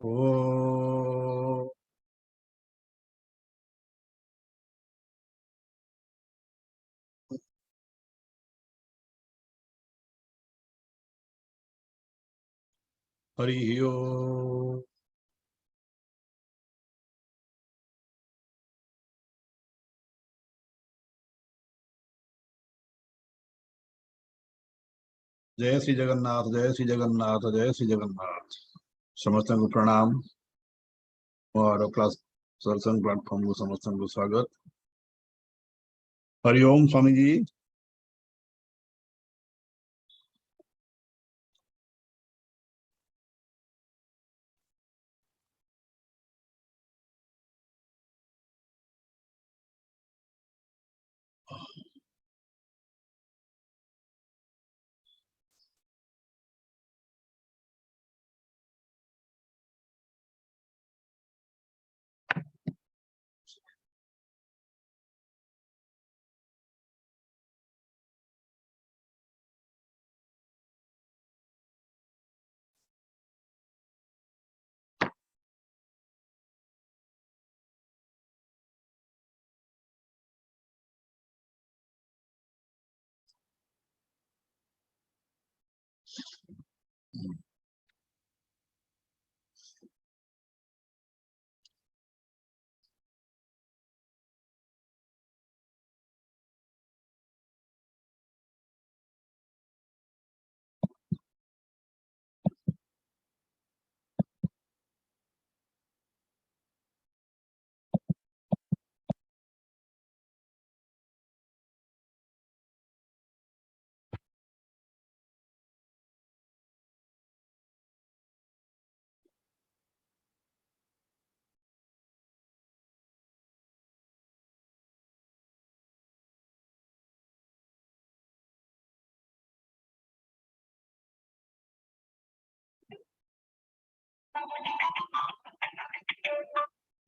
ओ हरि ओम। जय श्री जगन्नाथ, जय श्री जगन्नाथ, जय श्री जगन्नाथ। समस्त को प्रणाम और क्लास सत्संग प्लेटफॉर्म को समस्त को स्वागत। Hariom Swami ji.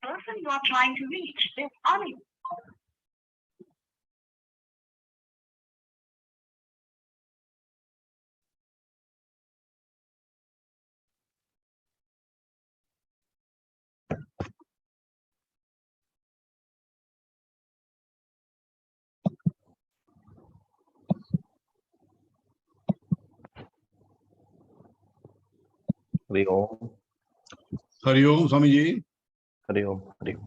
Person you are trying to reach is unable. Hari ओम। हरिओम स्वामी जी। हरि ओम। हरि ओम।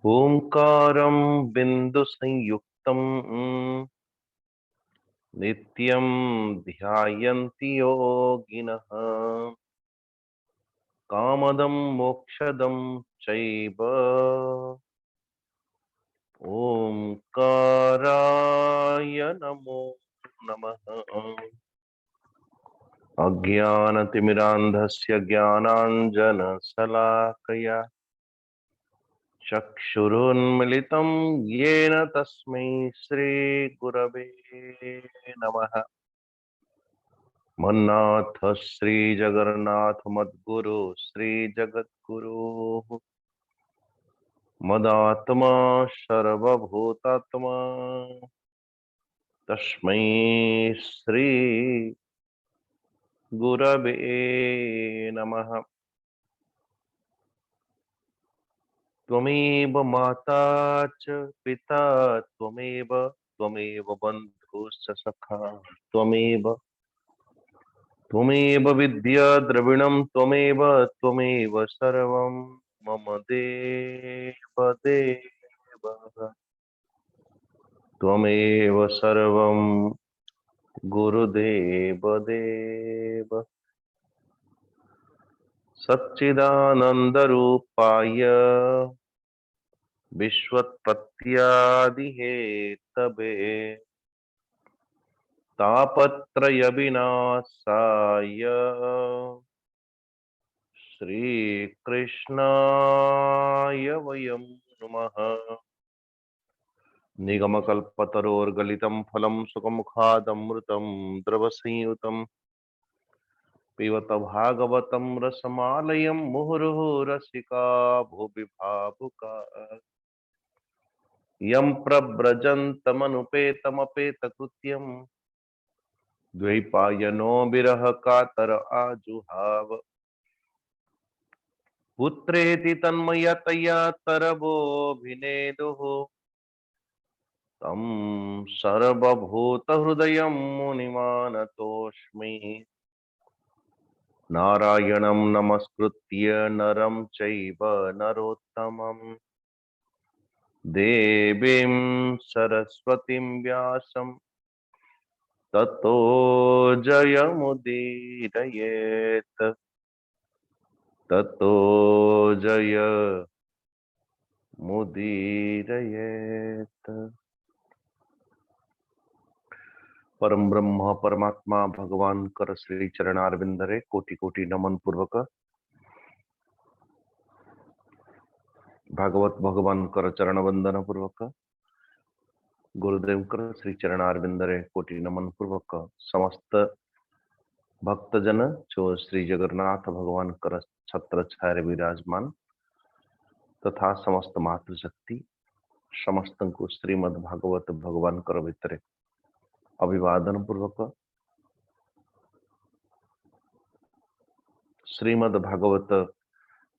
ओंकारं बिंदु संयुक्तं नित्यं ध्यायन्ति योगिनः कामदं मोक्षदं चैव ओंकाराय नमो नमः। अज्ञानतिमिरान्धस्य ज्ञानाञ्जनशलाकया चक्षुरुन्मिलितं येन तस्मै श्रीगुरवे नमः। मन्नाथ श्रीजगन्नाथ मद्गुरु श्रीजगद्गुरुः मदात्मा सर्वभूतात्मा तस्मै श्री गुरवे नमः। त्वमेव माता च पिता त्वमेव बन्धुश्च सखा त्वमेव विद्या द्रविणं त्वमेव सर्वं मम देव देवः। त्वमेव सर्वं गुरुदेव देव सच्चिदानन्दरूपाय विश्वोत्पत्त्यादिहेतवे तापत्रयविनाशाय श्रीकृष्णाय वयं नमः। निगमकल्पतरोर्गलितं फलं सुखमुखादमृतं द्रवसंयुतं पिबत भागवतं रसमालयं मुहुर्मुहुः रसिका भुवि भावुका यं प्रव्रजन्तमनुपेतमपेतकृत्यं द्वैपायनो विरह कातर आजुहाव पुत्रेति तन्मयतया तरवोऽभिनेदुः तं सर्वभूतहृदयं मुनिमानतोऽस्मि। नारायणं नमस्कृत्य नरं चैव नरोत्तमं देवीं सरस्वतीं व्यासं ततो जयमुदीरयेत् ततो जयमुदीरयेत्। परम ब्रह्म परमात्मा भगवान कर श्री चरणारविंदरे कोटि कोटि नमन पूर्वक भागवत भगवान कर चरण वंदन पूर्वक गुरुदेव कर श्री चरणारविंदरे कोटि नमन पूर्वक समस्त भक्तजन जो श्री जगन्नाथ भगवान कर छत्र छाया विराजमान तथा समस्त मातृशक्ति समस्त को श्रीमद् भागवत भगवान कर भितरे अभिवादन पूर्वक श्रीमद् भागवत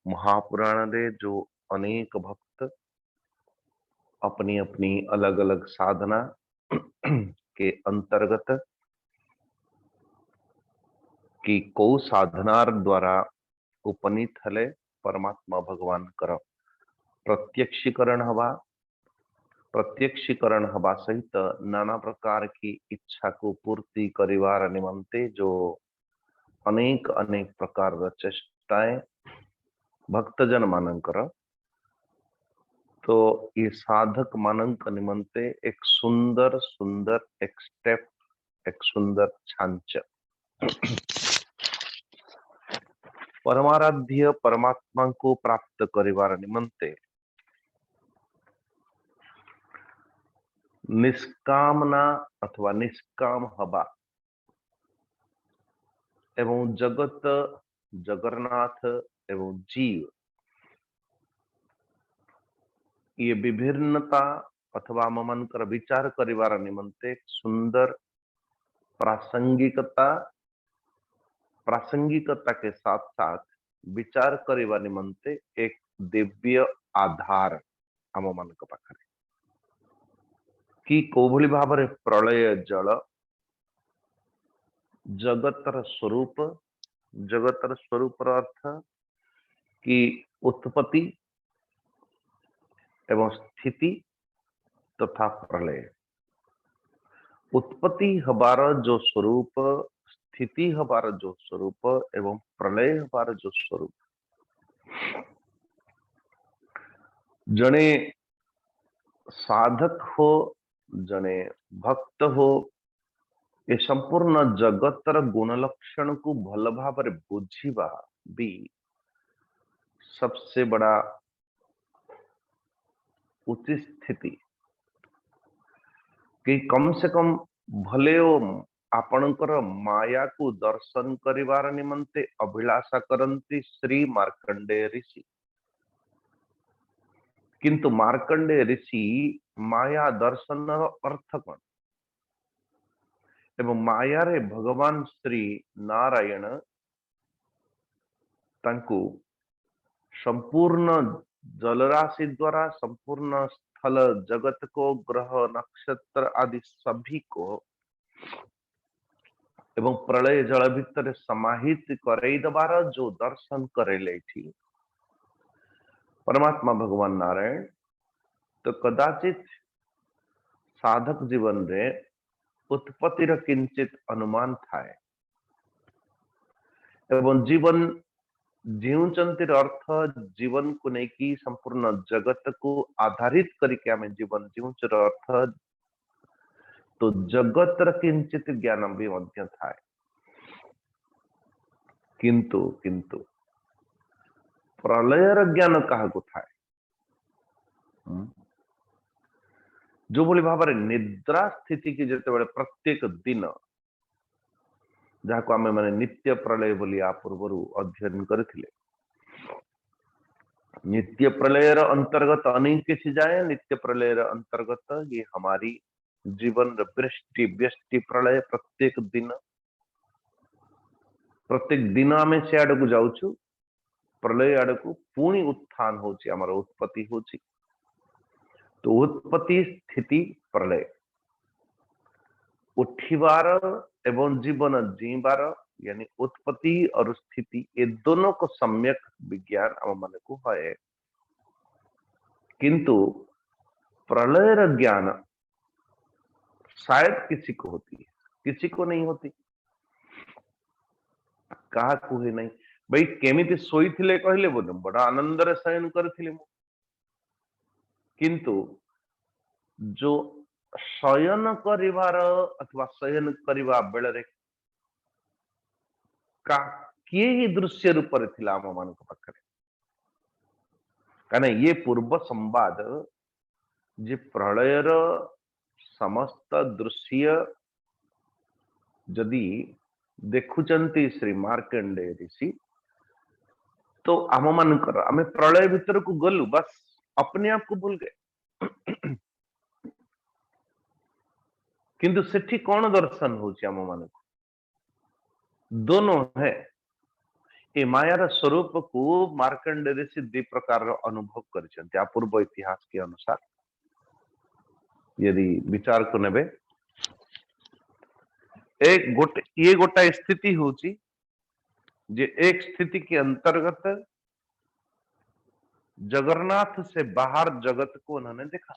महापुराण रे जो अनेक भक्त अपनी अपनी अलग अलग साधना के अंतर्गत की को साधनार द्वारा उपनीत हले परमात्मा भगवान कर प्रत्यक्षीकरण हवा सहित नाना प्रकार की इच्छा को पूर्ति करिवार निमंते जो अनेक अनेक प्रकार चेष्टाएं भक्तजन मानकर तो ये साधक मानक निमंते एक सुंदर सुंदर एक स्टेप एक सुंदर छांच परमाराध्य परमात्मा को प्राप्त करिवार निमंते निष्कामना अथवा निष्काम हवा एवं जगत जगन्नाथ एवं जीव ये विभिन्नता अथवा मनकर विचार करिवार निमंते सुंदर प्रासंगिकता के साथ साथ विचार करिवा निमंते एक दिव्य आधार आम मान पाखरे कि कोभली भावरे प्रलय जल जगतर स्वरूप अर्थ कि उत्पत्ति एवं स्थिति तथा प्रलय उत्पत्ति हबार जो स्वरूप स्थिति हबार जो स्वरूप एवं प्रलय हबार जो स्वरूप जने साधक हो जने भक्त हो ये संपूर्ण जगतर गुण लक्षण को भल भाव बुझीबा भी सबसे बड़ा उचित स्थिति कि कम से कम भले आपणकर माया को दर्शन करिवार निमंते अभिलाषा करंती श्री मार्कंडेय ऋषि किंतु मार्कंडेय ऋषि माया दर्शन अर्थ कौन एवं माया रे भगवान श्री नारायण तांको संपूर्ण जलराशि द्वारा संपूर्ण स्थल जगत को ग्रह नक्षत्र आदि सभी को एवं प्रलय जल भितर समाहित करई दबार जो दर्शन करेले थी परमात्मा भगवान नारायण तो कदाचित साधक जीवन रे उत्पत्तिर किंचित अनुमान थाए एवं जीवन जीवचंतिर अर्थ जीवन को नहीं संपूर्ण जगत को आधारित करके आम जीवन जीवचर अर्थ तो जगतर किंचित ज्ञान भी मध्य थाए किंतु किंतु प्रलयर ज्ञान क्या थाए जो भली भाव निद्रा स्थिति की जिते प्रत्येक दिन जहाँ को आम माने नित्य प्रलय बोली आ पूर्व अध्ययन करथिले नित्य प्रलयर अंतर्गत अनेक किसी जाए नित्य प्रलयर अंतर्गत ये हमारी जीवन वृष्टि व्यष्टि प्रलय प्रत्येक दिन आम से आड़ को जाऊँ प्रलय आड़ को पुणी उत्थान होची आमर उत्पत्ति होची तो उत्पत्ति स्थिति प्रलय उठिबार एवं जीवन जीवार यानी उत्पत्ति और स्थिति ये दोनों को सम्यक विज्ञान आम मन को है किंतु प्रलयर ज्ञान शायद किसी को होती है किसी को नहीं होती कहा कुहे नहीं भाई केमिति सोई थिले कहले बोले बड़ा आनंद रे शयन करथिले मु किंतु जो शयन करिवार अथवा शयन करिवा बेलरे का किए ही दृश्य रूप रे थिला आम मान पाखरे काने ये पूर्व संवाद जे प्रलयर समस्त दृश्य जदि देखुचंती श्री मार्कंडेय ऋषि तो आम मानकर आम प्रलय भीतर को गलु बस अपने आप को भूल गए किंतु सेठी कौन दर्शन होची आम मान को दोनों है ये मायार स्वरूप को मार्कंडेय ऋषि द्वि प्रकार अनुभव कर पूर्व इतिहास के अनुसार यदि विचार को नेबे ये गोटा स्थिति होची जे एक स्थिति के अंतर्गत जगन्नाथ से बाहर जगत को उन्होंने देखा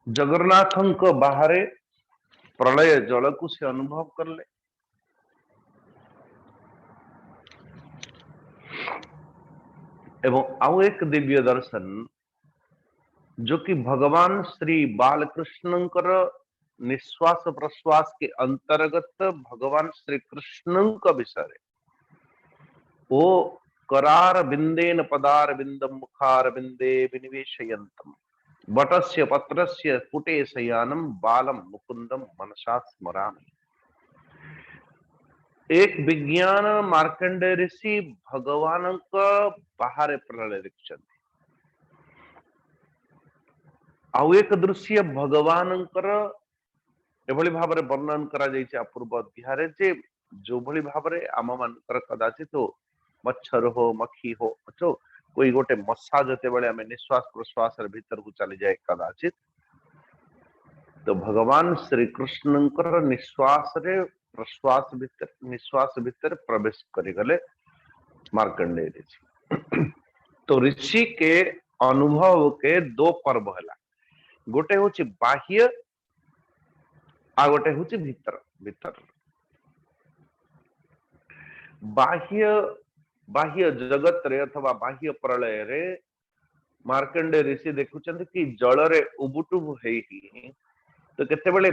जगन्नाथं को बाहरे प्रलय जल को से अनुभव कर ले एवं आउ एक दिव्य दर्शन जो कि भगवान श्री बालकृष्णंकर निश्वास प्रश्वास के अंतर्गत भगवान श्री कृष्ण का विषय वो करार बिंदेन पदार बिंदम मुखार बिंदे विनिवेशयन्तम वटस्य पत्रस्य पुटे शयानम बालम मुकुंदम मनसा स्मरामि एक विज्ञान मार्कंडेय ऋषि भगवान का बाहर प्रलय देखते आउ एक दृश्य भगवान एभली भाव वर्णन करा पूर्व अध्याय जे जो भली भाव आम मान कदाचित हो मच्छर हो मक्खी हो तो कोई गोटे मशा जते बड़े आम निश्वास प्रश्वास भीतर को चली जाए कदाचित तो भगवान श्री कृष्ण निश्वास रे निश्वास भीतर प्रवेश करिगले मार्कंडेय ऋषि तो ऋषि के अनुभव के दो पर्व है गोटे हूँ बाह्य आ गोटे हूँ भीतर भीतर बाह्य बाह्य जगत रे अथवा बाह्य प्रलय रे मार्कंडेय ऋषि देखुचंद कि जल रे उबुटुबु हेई तो केतेबेले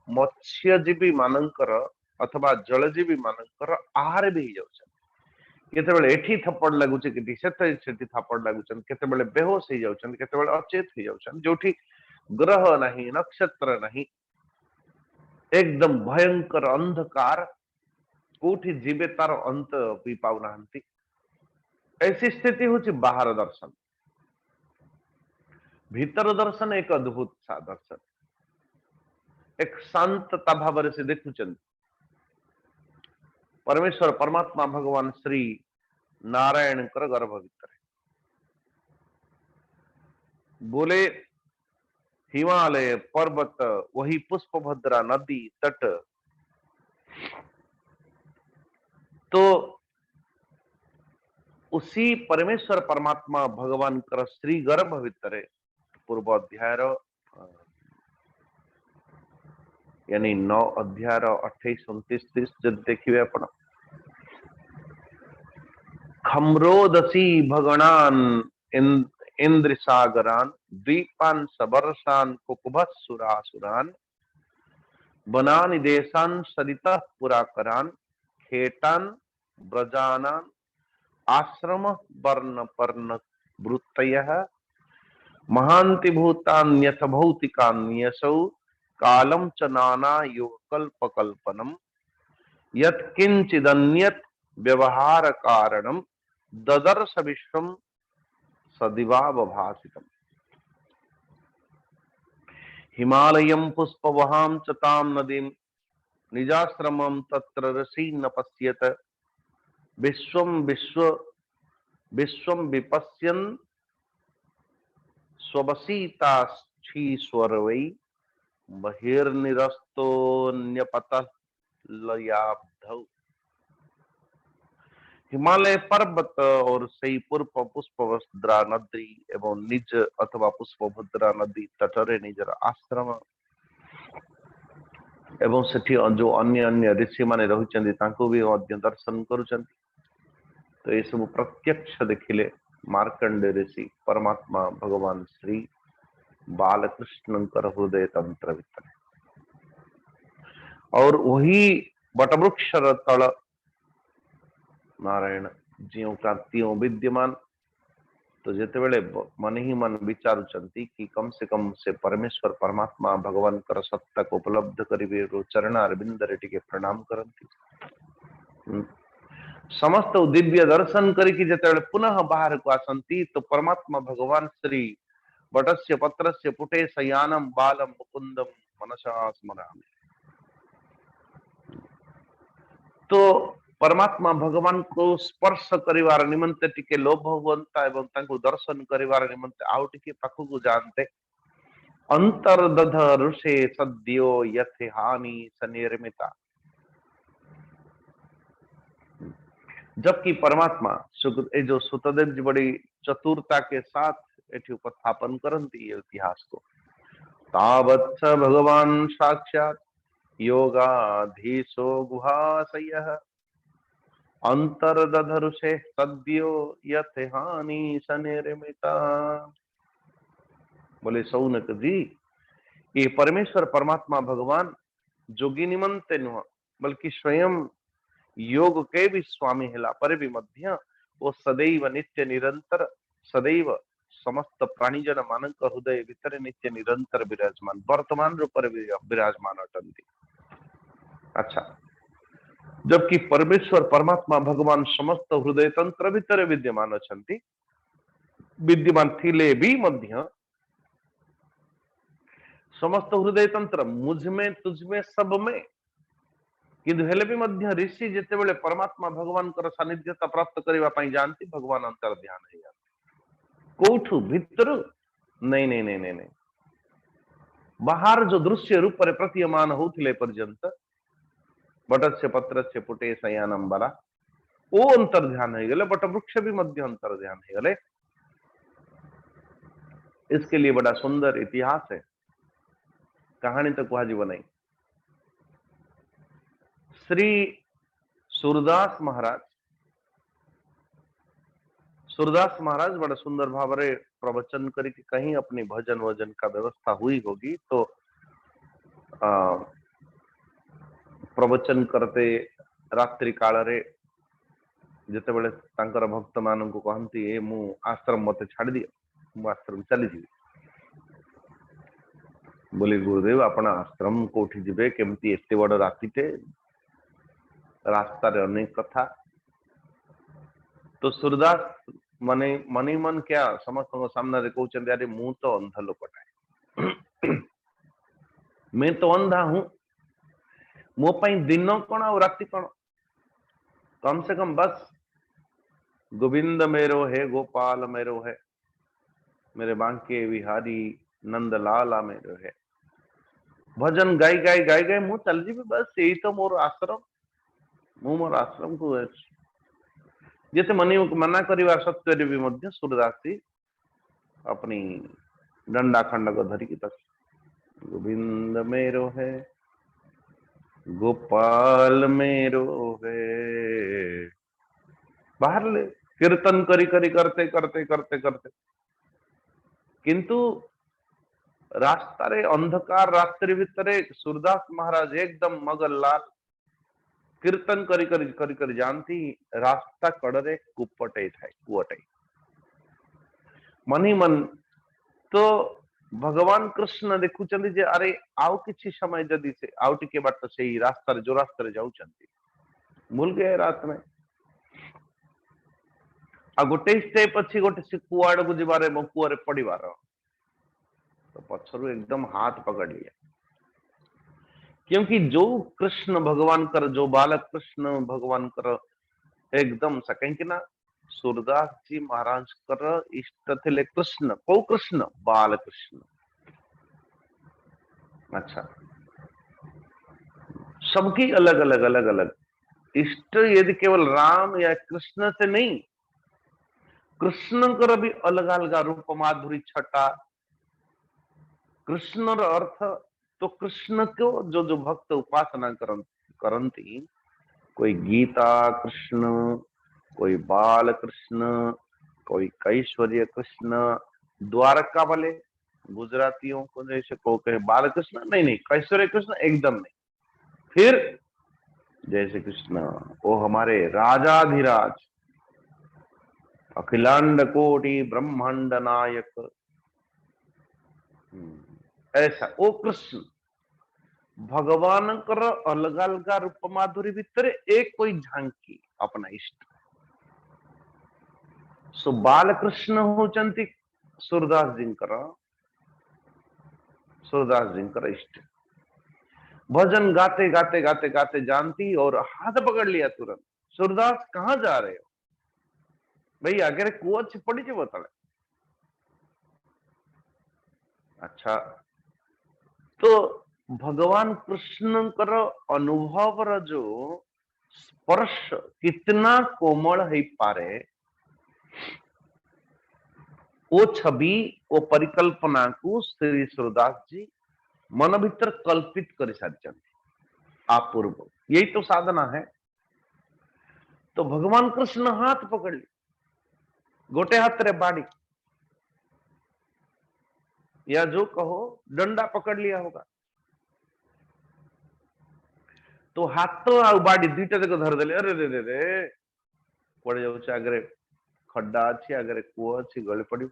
मत्स्यजीवी मानकर अथवा जलजीवी मानकर आहार भी जाउछन केतेबेले एठी थप्पड़ लागुचे कि सेठी थप्पड़ लागुचन केतेबेले बेहोश हो जाउछन केतेबेले अचेत हो जाउछन जोठी ग्रह नहीं नक्षत्र नहीं एकदम भयंकर अंधकार कोठी जीवे तार अंत भी पाउना ऐसी स्थिति होची बाहर दर्शन भीतर दर्शन एक अद्भुत सा दर्शन एक शांतता भाव से देखुचन परमेश्वर परमात्मा भगवान श्री नारायण कर गर्भ भीतर बोले हिमालय पर्वत वही पुष्पभद्रा नदी तट तो उसी परमेश्वर परमात्मा भगवान कर श्री गर्भ भीतर पूर्व अध्याय यानी 9 अध्याय 28 29 30 जब देखिए आपण खम्रोदसी भगणान इंद्र सागरान द्वीपान सबरसान कुकुभस्सुरासुरान बनानि देशान सरितः पुराकरान खेटान ब्रजानान आश्रम वर्ण पर्ण वृत्तयः महांति भूतान्यथ भौतिकान्यसौ कालम च नाना योग कल्प कल्पनम यत्किंचिदन्यत् व्यवहार कारणम ददर्श विश्वम सदिवावभासितम हिमालयं पुष्पवहां च तां नदीं निजाश्रमं तत्र ऋषि न पश्यत विश्वं विपश्यन् स्ववसिताक्षीश्वरवै बहिर्निरस्तोऽन्यपतः लयाब्धौ। हिमालय पर्वत और सही पूर्व पुष्पभद्रा नदी एवं निज अथवा पुष्पभद्रा नदी तटरे निजर आश्रम एवं सेठी जो अन्य अन्य ऋषि माने रहुचंदी तांको भी मध्य दर्शन करूचंदी। तो ये सब प्रत्यक्ष देखिले मार्कंडे ऋषि परमात्मा भगवान श्री बालकृष्णंकर हृदय तंत्र भितर और वही बटवृक्षर तल नारायण ज्यों क्रांतियों विद्यमान। तो जेते बेले मन ही मन विचारुचंती कि कम से परमेश्वर परमात्मा भगवान कर सत्ता को उपलब्ध करिवे चरण अरविंद रे टिके प्रणाम करंती। समस्त दिव्य दर्शन करिकी जेते बेले पुनः बाहर को आसंती तो परमात्मा भगवान श्री वटस्य पत्रस्य पुटे शयानम बालम मुकुंदम मनसा स्मरामि। तो परमात्मा भगवान को स्पर्श करिवार निमंते टिके लोभ हुअंता एवं तांको दर्शन करिवार निमंते आउ टिके पाखकु जानते अंतर्दध ऋषे सद्यो यथे हानि सनिर्मिता। जबकि परमात्मा जो सुतदेव जी बड़ी चतुरता के साथ एठी उपस्थापन करंती इतिहास को तावत्स भगवान साक्षात योगाधीशो गुहाशयः अंतर्दधरुषे सद्यो यथे हानि सनिर्मिता। बोले सौनक जी ये परमेश्वर परमात्मा भगवान जोगी निमंते नुह बल्कि स्वयं योग के भी स्वामी हेला पर भी मध्य वो सदैव नित्य निरंतर सदैव समस्त प्राणीजन मानक हृदय भीतर नित्य निरंतर विराजमान वर्तमान रूप विराजमान अटंती। अच्छा, जबकि परमेश्वर परमात्मा भगवान समस्त हृदय तंत्र भीतर विद्यमान अछंती विद्यमान थिले भी मध्य समस्त हृदय तंत्र मुझ में तुझ में सब में किंतु हेले भी मध्य ऋषि जेते बेले परमात्मा भगवान कर सानिध्यता प्राप्त करबा पई जानती भगवान अंतर ध्यान है कोठु भीतर नहीं नहीं नहीं नहीं नहीं बाहर जो दृश्य रूप पर प्रतीयमान होथिले पर्यंत बटस्य पत्रस्य पुटे शयानम बला ओ अंतर ध्यान है गले बट वृक्ष भी मध्य अंतर ध्यान है गले। इसके लिए बड़ा सुंदर इतिहास है, कहानी तो कुहा जीवन नहीं। श्री सूरदास महाराज बड़ा सुंदर भाव रे प्रवचन करी कि कहीं अपनी भजन वजन का व्यवस्था हुई होगी तो प्रवचन करते रात्रि काल रे जेते बेले तांकर भक्त मान को कहती ए मु आश्रम मते छाड़ दियो मु आश्रम चली जी। बोले गुरुदेव आपण आश्रम कोठी जिबे केमती एते बड़ रातिते रास्ता रे अनेक कथा। तो सूरदास मने मनी मन क्या समस्त सामने रे कहउचंदी अरे मु तो अंधा लोकटा मैं तो अंधा हूं मो पई दिन कौन और राति कौन कम से कम बस गोविंद मेरो है गोपाल मेरो है मेरे बांके विहारी नंद लाला मेरो है भजन गाई गाई गाई गाई मु चल जी बस यही तो मोर आश्रम मु मोर आश्रम को जैसे मनी मना करिवार सत्य भी मध्य सूरदास अपनी डंडा खंडक धरिकी तक गोविंद मेरो है गोपाल मेरो है। बाहर ले कीर्तन करी करी करते करते करते करते किंतु रास्ता रे अंधकार रात्रि भितरे सूरदास महाराज एकदम मगन लाल कीर्तन करी करी करी करी जानती रास्ता कड़े कूपटे थाय कुवटे मन ही मन तो भगवान कृष्ण देखुचंदी जे अरे आउ किछि समय जदी से आउ टिके बाट से रास्ता जो रास्ता जाउचंदी भूल गए रात में आ गोटे स्टेप अच्छी गोटे से कुआड़ को जीवारे मो कुआरे पड़ीबार तो पछरु एकदम हाथ पकड़ लिया क्योंकि जो कृष्ण भगवान कर जो बालक कृष्ण भगवान कर एकदम सा कहीं ना सूरदास जी महाराज कर इष्ट थे कृष्ण को कृष्ण बाल कृष्ण। अच्छा सबकी अलग अलग अलग अलग इष्ट यदि केवल राम या कृष्ण से नहीं कृष्ण कर भी अलग अलग रूप माधुरी छटा कृष्ण अर्थ तो कृष्ण को जो जो भक्त उपासना करती कोई गीता कृष्ण कोई बाल कृष्ण कोई कैश्वर्य कृष्ण द्वारका वाले गुजरातियों को जैसे को कहे बाल कृष्ण नहीं नहीं कैश्वर्य कृष्ण एकदम नहीं फिर जैसे कृष्ण वो हमारे राजाधिराज अखिलांड कोटि ब्रह्मांड नायक ऐसा वो कृष्ण भगवान कर अलग अलग रूप माधुरी भितर एक कोई झांकी अपना इष्ट सो बाल कृष्ण होचंती सूरदास जी कर इष्ट भजन गाते गाते गाते गाते जानती और हाथ पकड़ लिया तुरंत सूरदास कहां जा रहे हो भाई अगर कुआ पड़ी थी बताए। अच्छा तो भगवान कृष्ण कर अनुभव जो स्पर्श कितना कोमल है पारे वो छवि वो परिकल्पना को श्री सूरदास जी मन भीतर कल्पित कर सारी अपूर्व यही तो साधना है। तो भगवान कृष्ण हाथ पकड़ ली गोटे हाथ रे बाड़ी या जो कहो डंडा पकड़ लिया होगा तो हाथ आ बाड़ी दुईटा देख धरदे अरे रे रे रे पड़ जाऊे आगे खड्डा अच्छी आगे कूह अच्छी गली पड़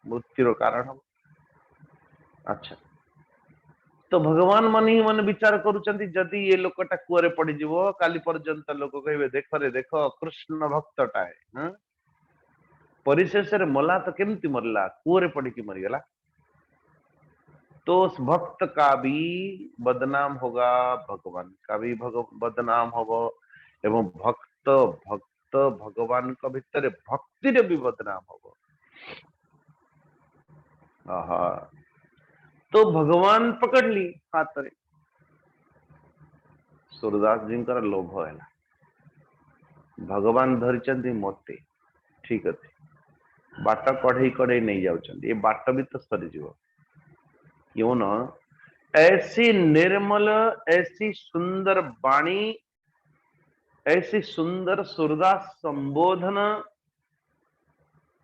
मृत्युर कारण हम। अच्छा तो भगवान मन ही मन विचार करुचंती जदि ये लोकटा कुआरे पड़ जीवो काली पर्यंत लोक कहे देख रे देख कृष्ण भक्तटा है परिशेष रे मला तो केमती मरला कुआरे पड़ी मरीगला तो उस भक्त का भी बदनाम होगा भगवान का भी बदनाम होगा एवं भक्त भक्त भगवान का भीतर भक्ति रे भी बदनाम होगा। आहा तो भगवान पकड़ ली हाथ रे सूरदास जी का लोभ है भगवान धरिचंदी मोते ठीक अच्छे बाट कढ़ई कढ़ई नहीं जाउचंदी ये बाट भी तो सरी जीव क्यों न ऐसी निर्मल ऐसी सुंदर वाणी ऐसी सुंदर सूरदास संबोधन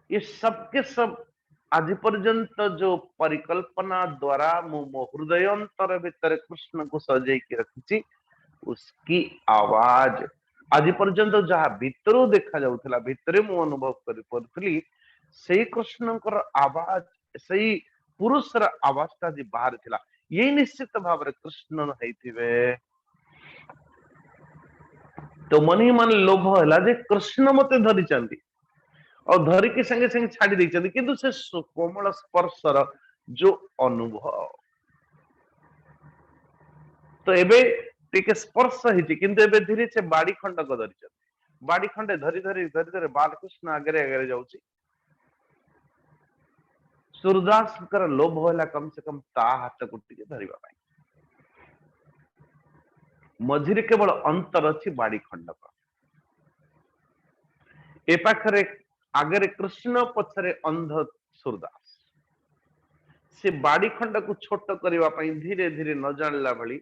ये सबके सब आज पर्यंत जो परिकल्पना द्वारा मो हृदयंतर भीतर कृष्ण को सजे के रखी उसकी आवाज आज पर्यंत जहाँ भीतर देखा जाउथला भीतर मु अनुभव कर पड़थली से कृष्ण कर आवाज से पुरुष रा आवाज ता जी बाहर थिला ये निश्चित भाव रे कृष्ण हैथिबे। तो मन ही मन लोभ हैला जे कृष्ण मते धरी चंदी और धरी के संगे संगे छाड़ी दै चंदी किंतु से कोमल स्पर्शर जो अनुभव तो एबे टिके स्पर्श हिची किंतु एबे धीरे से बाड़ी खंड को धरी चंदी बाड़ी खंडे धरी धरी धरी धरी बालकृष्ण आगे आगे जाउची सूरदास कर लोभ होला कम से कम ता हाथ गुटी के धरिबा पाई मझिरे केवल अंतर अच्छी बाड़ी खंडक ए पाखरे आगे कृष्ण पछरे अंध सूरदास से बाड़ी खंड को छोट करबा पई धीरे धीरे न जानला भली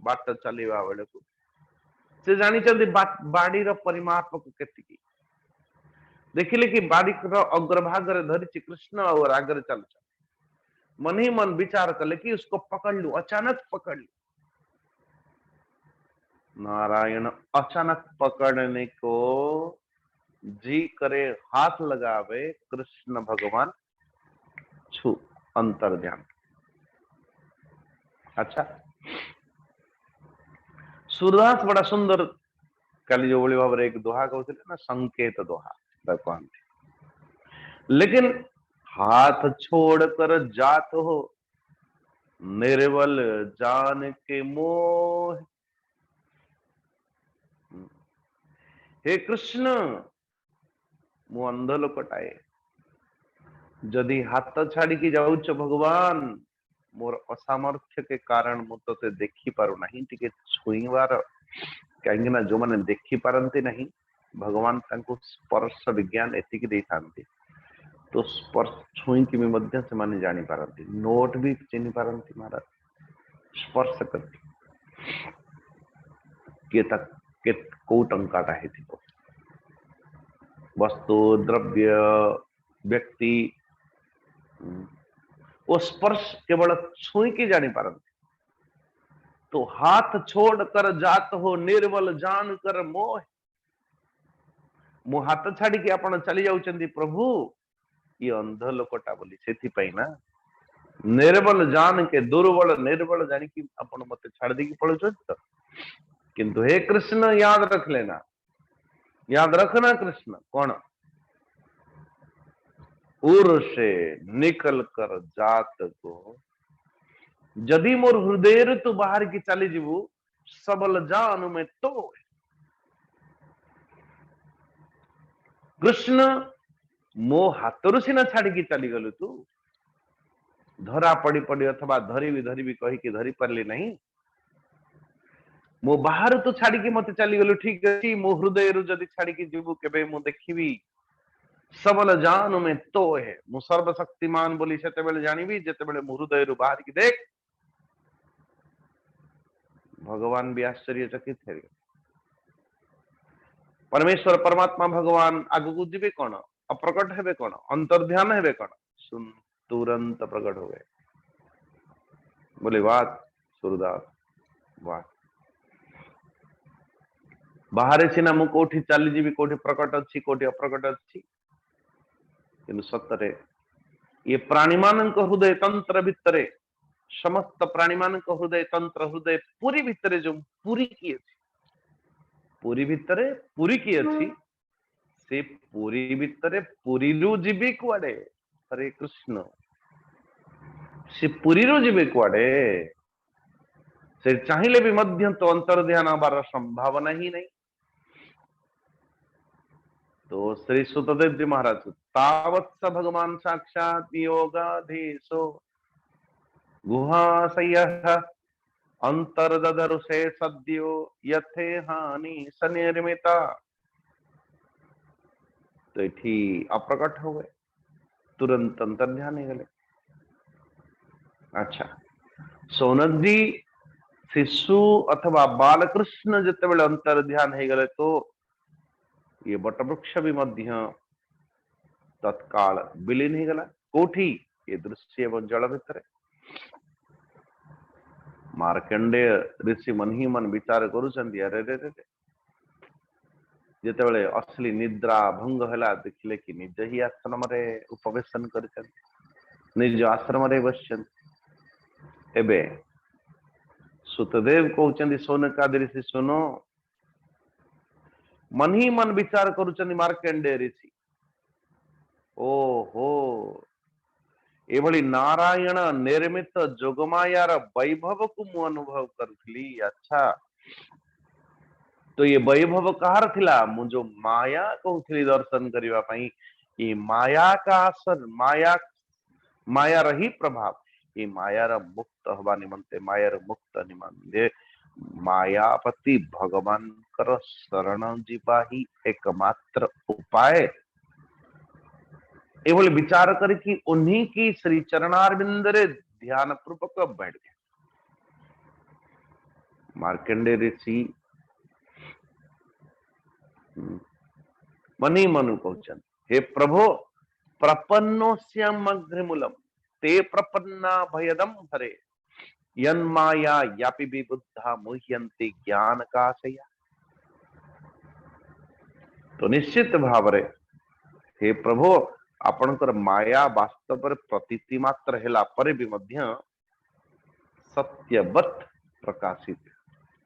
बाट चलीबा बेले को से जानी चंदी बाड़ी रो परिमाप को केतिकी देखिले कि बाड़ी रो अग्रभाग रे धरिछि कृष्ण और आगे चल मन ही मन विचार कले कि उसको पकड़ लूं, अचानक पकड़ लूं। नारायण अचानक पकड़ने को जी करे हाथ लगावे कृष्ण भगवान छू अंतर ध्यान। अच्छा सूरदास बड़ा सुंदर कल जो भाव एक दोहा कहते ना संकेत दोहा कहते, लेकिन हाथ छोड़कर जात हो निर्बल जान के मोह। हे कृष्ण मु अंध लोकटाए जदि हाथ छाड़ी की जाऊच भगवान मोर असामर्थ्य के कारण मु तो देखी पारु नहीं टिके छुईवार कहीं ना जो माने देखी पारंती नहीं भगवान तांको स्पर्श विज्ञान एतिक दे थांती तो स्पर्श छुई कि मध्य से माने जानी पारंती नोट भी चिन्ह पारंती महाराज स्पर्श करती के तक के को टंकाटा है थी वस्तु द्रव्य व्यक्ति वो स्पर्श केवल छुई की जानी पारंती। तो हाथ छोड़ कर जात हो निर्बल जान कर मोह मु हाथ छाड़ी कि आपण चली जाउचंदी प्रभु ये अंध लोकटा बोली सेथि पई ना निर्बल जान के दुर्बल निर्बल जानी कि आपण मते छाड़ दे की पळुछ तो किंतु हे कृष्ण याद रख लेना, याद रखना कृष्ण कौन उर से निकल कर जात को जदि मोर हृदय तू बाहर की चली जीवु सबल जान में तो कृष्ण मो हाथरू सीना छाड़ी की चली गलु तू धरा पड़ी पड़ी अथवा धरी भी कही कि धरी पारली नहीं मो बाहर तो छाड़ी की मत चली गलु ठीक अछि मो हृदय रु जदि छाड़ी की जीवु केबे मु देखिबी सबल जान में तो है मु सर्वशक्तिमान बोली सेते बेले जानिबी जेते बेले मु हृदय रु बाहर की देख भगवान भी आश्चर्यचकित है। परमेश्वर परमात्मा भगवान आगु जीवे कौन अप्रकट हेबे कौन अंतर्ध्यान हेबे कौन सुन तुरंत प्रकट हो गए बोले बात सूरदास वाह बाहर सीना मु कोठी चली जीवी कोठी प्रकट अच्छी कोठी अप्रकट अच्छी किंतु सत्तरे ये प्राणी मानक हृदय तंत्र भितरे समस्त प्राणी मानक हृदय तंत्र हृदय पूरी भितरे जो पूरी की अछि पूरी भितरे पूरी की अछि से पूरी भितरे पूरी रु जीवी कुआडे हरे कृष्ण से पूरी रु जीवी कुआडे से चाहिए भी मध्य तो अंतर ध्यान आबार संभावना ही नहीं। तो श्री सुतदेव जी महाराज तावत्स भगवान साक्षात योगाधीशो गुहाशयः अंतर्ददरुषे सद्यो यथे हानि सनिर्मिता तो ये अप्रकट हो गए तुरंत अंतर ध्यान गले। अच्छा सोनक जी शिशु अथवा बालकृष्ण जिते बेले अंतर ध्यान हो गले तो ये बटवृक्ष भी मध्य तत्काल विलीन हो गला कोठी ये दृश्य एवं जल भितर मार्कंडेय ऋषि मन ही मन विचार करुचंदी अरे रे रे जेतेबेले असली निद्रा भंग हला देखले कि निज ही आश्रम रे उपवेशन करछन निज आश्रम रे बसछन एबे सुतदेव कहउचंदी सोनकादि ऋषि सुनो मन ही मन विचार करुचंदी मार्कंडेय ऋषि ओहो एभली नारायण निर्मित जोगमायार वैभव को मु अनुभव करथली। अच्छा तो ये वैभव कहार थिला मु जो माया कहउथली दर्शन करिवा पई ये माया का असर माया रही प्रभाव ये मायार मुक्त हवा निमंते मायार मुक्त निमंते मायापति भगवान कर शरण जीवा ही एकमात्र उपाय एभली विचार करके उन्हीं की श्री चरणारविंद रे ध्यान पूर्वक बैठ गए। मार्कंडेय ऋषि मनी मनु कहते, हे प्रभो प्रपन्नोस्यम अग्रिमूलम ते प्रपन्ना भयदम हरे यन्माया यापि विबुद्धा मुह्यन्ति ज्ञान काशया। तो निश्चित भाव रे हे प्रभु आपणकर माया वास्तव प्रतीति मात्र हेला परे भी मध्य सत्यवत प्रकाशित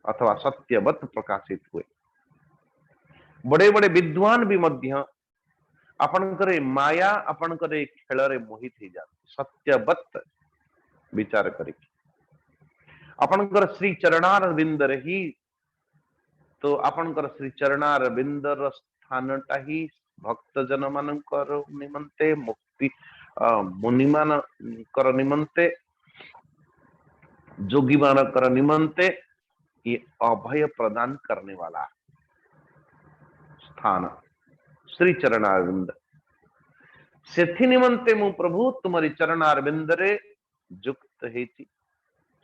अथवा सत्यवत प्रकाशित हुए। बड़े बड़े विद्वान भी मध्य आपणकर माया आपणकर खेल रे मोहित हो जाते सत्यवत विचार करके। आपणकर श्री चरणार बिंदर ही तो आपणकर श्री चरणार बिंदर स्थानटा ही भक्त जन मानकर निमंते मुक्ति मुनि मानकर निमंते जोगी मानकर निमंते ये अभय प्रदान करने वाला स्थान श्री चरणारविंद। सेथि निमंते मु प्रभु तुम्हारी चरणारविंद रे युक्त हेची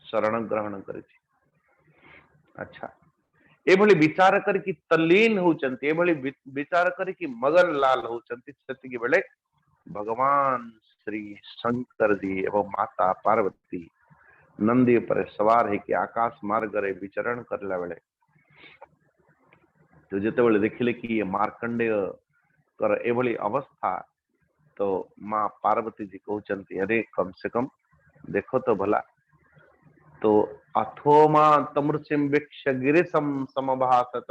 शरण ग्रहण करिछि। अच्छा एभली विचार करके तल्लीन होचंती, एभली विचार करके मगन लाल होचंती। सेतिकी बेले भगवान श्री शंकर जी एवं माता पार्वती नंदी पर सवार है कि आकाश मार्ग रे विचरण करला बेले तो जेते बेले देखिले कि ये मार्कंडेय कर एभली अवस्था तो माँ पार्वती जी कहचंती अरे कम से कम देखो तो भला तो अथोमा तमृषिम वीक्ष गिरिशम समभासत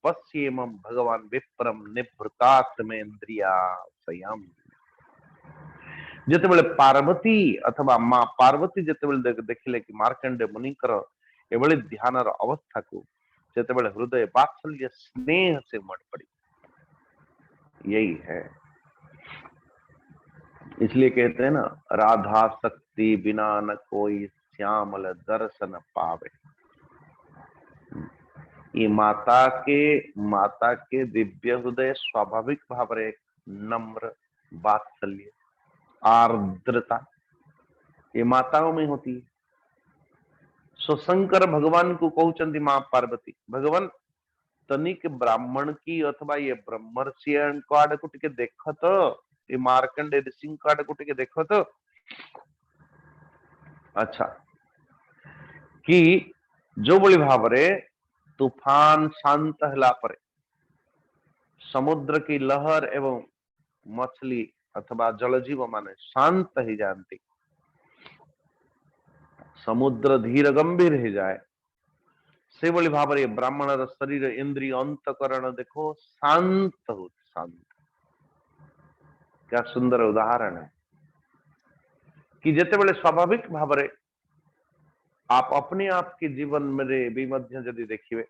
पश्येमं भगवान विप्रम निभृतात्मेन्द्रिया संयम। जेतेबेले पार्वती अथवा माँ पार्वती जेतेबेले देखिले कि मार्कंडेय मुनिकर एभली ध्यान अवस्था को जेतेबेले हृदय वात्सल्य स्नेह से मट पड़ी। यही है इसलिए कहते हैं ना राधा शक्ति बिना न कोई श्यामल दर्शन पावे। ये माता के दिव्य हृदय स्वाभाविक भाव रे नम्र वात्सल्य आर्द्रता ये माताओं में होती है। सो शंकर भगवान को कहचंती मां पार्वती भगवान तनिक ब्राह्मण की अथवा ये ब्रह्मर्षि आड़ को टिके देख तो ये मार्कंडेय ऋषि आड़ को टिके देख तो। अच्छा कि जो बड़ी भाव रे तूफान शांत हला पर समुद्र की लहर एवं मछली अथवा जलजीव माने शांत ही जानती समुद्र धीर गंभीर ही जाए से बड़ी भाव रे ब्राह्मण शरीर इंद्रिय अंतकरण देखो शांत हो शांत। क्या सुंदर उदाहरण है कि जेते बेले स्वाभाविक भाव रे आप अपने आप के जीवन में भी मध्य यदि देखिए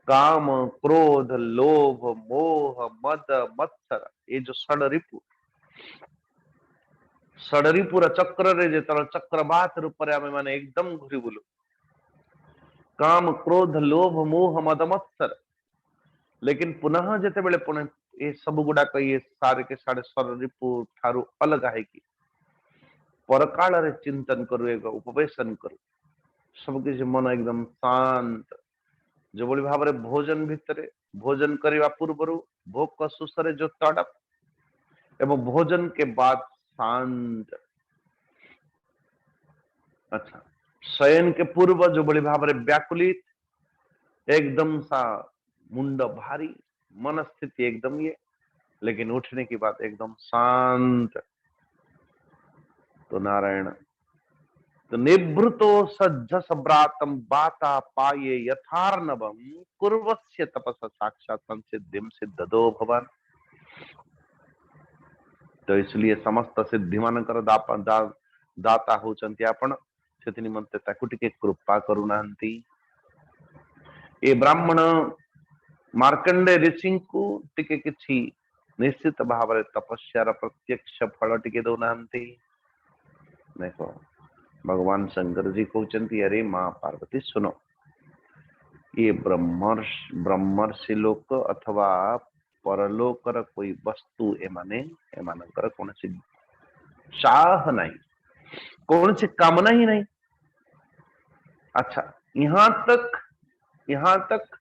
काम क्रोध लोभ मोह मद मत्सर ये जो षडरिपुर चक्र रे जेतल चक्रवात रूप रे आमे माने एकदम घुरी बुलु काम क्रोध लोभ मोह मद मत्सर। लेकिन पुनः जेते बेले पुनः ये सब गुडा ये सारे के सारे षडरिपु ठारू अलग है कि परकाल रे चिंतन करू एक उपवेशन करू सब किसी मन एकदम शांत जो बड़ी भाव में भोजन भितर भोजन करने पूर्व भोग का सुसरे जो तड़प एवं भोजन के बाद शांत। अच्छा शयन के पूर्व जो बड़ी भाव में व्याकुलित एकदम सा मुंड भारी मन स्थिति एकदम ये लेकिन उठने की बात एकदम शांत। तो नारायण तो निभृतो सज्जस व्रातम बाता पाये यथार्णवम कुर्वस्य तपस साक्षात संसिद्धिम सिद्धदो भवन। तो इसलिए समस्त सिद्धि मानकर दाता होचंती आपण सेति निमंते ताकु टिके कृपा करुनांती। ए ब्राह्मण मार्कंडेय ऋषि को टिके किछि निश्चित भाव रे तपस्यार प्रत्यक्ष फल टिके दौनांती। देखो भगवान शंकर जी कहते अरे माँ पार्वती सुनो ये ब्रह्मर्षि लोक अथवा परलोकर कोई वस्तु एमाने एमानकर कौन सी चाह नहीं, कौन सी कामना ही नहीं। अच्छा, यहां तक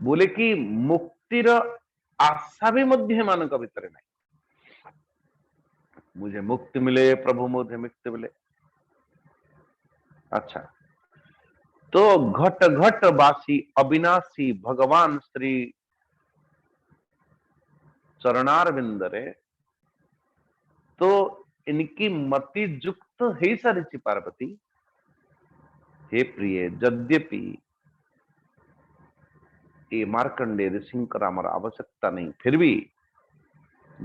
बोले कि मुक्तिर आशा भी मध्य एमानक भितर नहीं। मुझे मुक्ति मिले, प्रभु मुझे मुक्ति मिले। अच्छा, तो घट घट वासी अविनाशी भगवान श्री चरणारविंदरे तो इनकी मति युक्त ही सारी पार्वती। हे प्रिय, यद्यपि ये मार्कंडेय ऋषिंकर आमर आवश्यकता नहीं, फिर भी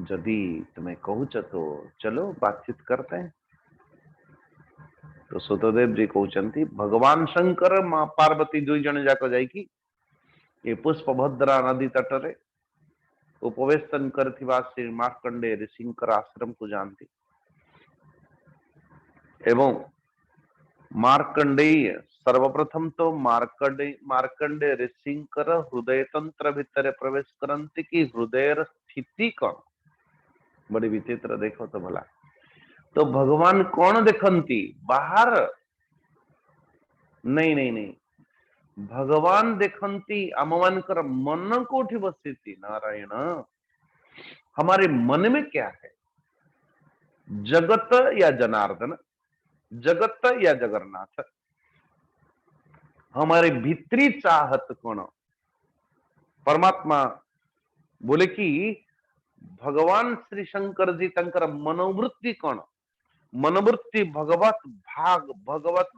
यदि तुम्हें कहूच तो चलो बातचीत करते हैं। तो सुतदेव जी कहते भगवान शंकर मां पार्वती दुई जन जाक जाइकी ये पुष्पभद्रा नदी तटरे उपवेशन करथिबा श्री मार्कंडेय ऋषिंकर आश्रम को जानती एवं मार्कंडेय सर्वप्रथम तो मार्कंडेय ऋषिंकर हृदय तंत्र भितर प्रवेश करती कि हृदय स्थिति कौन बड़ी विचित्र देखो तो भला। तो भगवान कौन देखती बाहर नहीं नहीं नहीं, भगवान देखती आम मानकर मन कोठी बसी। नारायण, हमारे मन में क्या है, जगत या जनार्दन, जगत या जगन्नाथ, हमारे भीतरी चाहत कौन। परमात्मा बोले कि भगवान श्री शंकर जी तंकर मनोवृत्ति कौन, मनोवृत्ति भगवत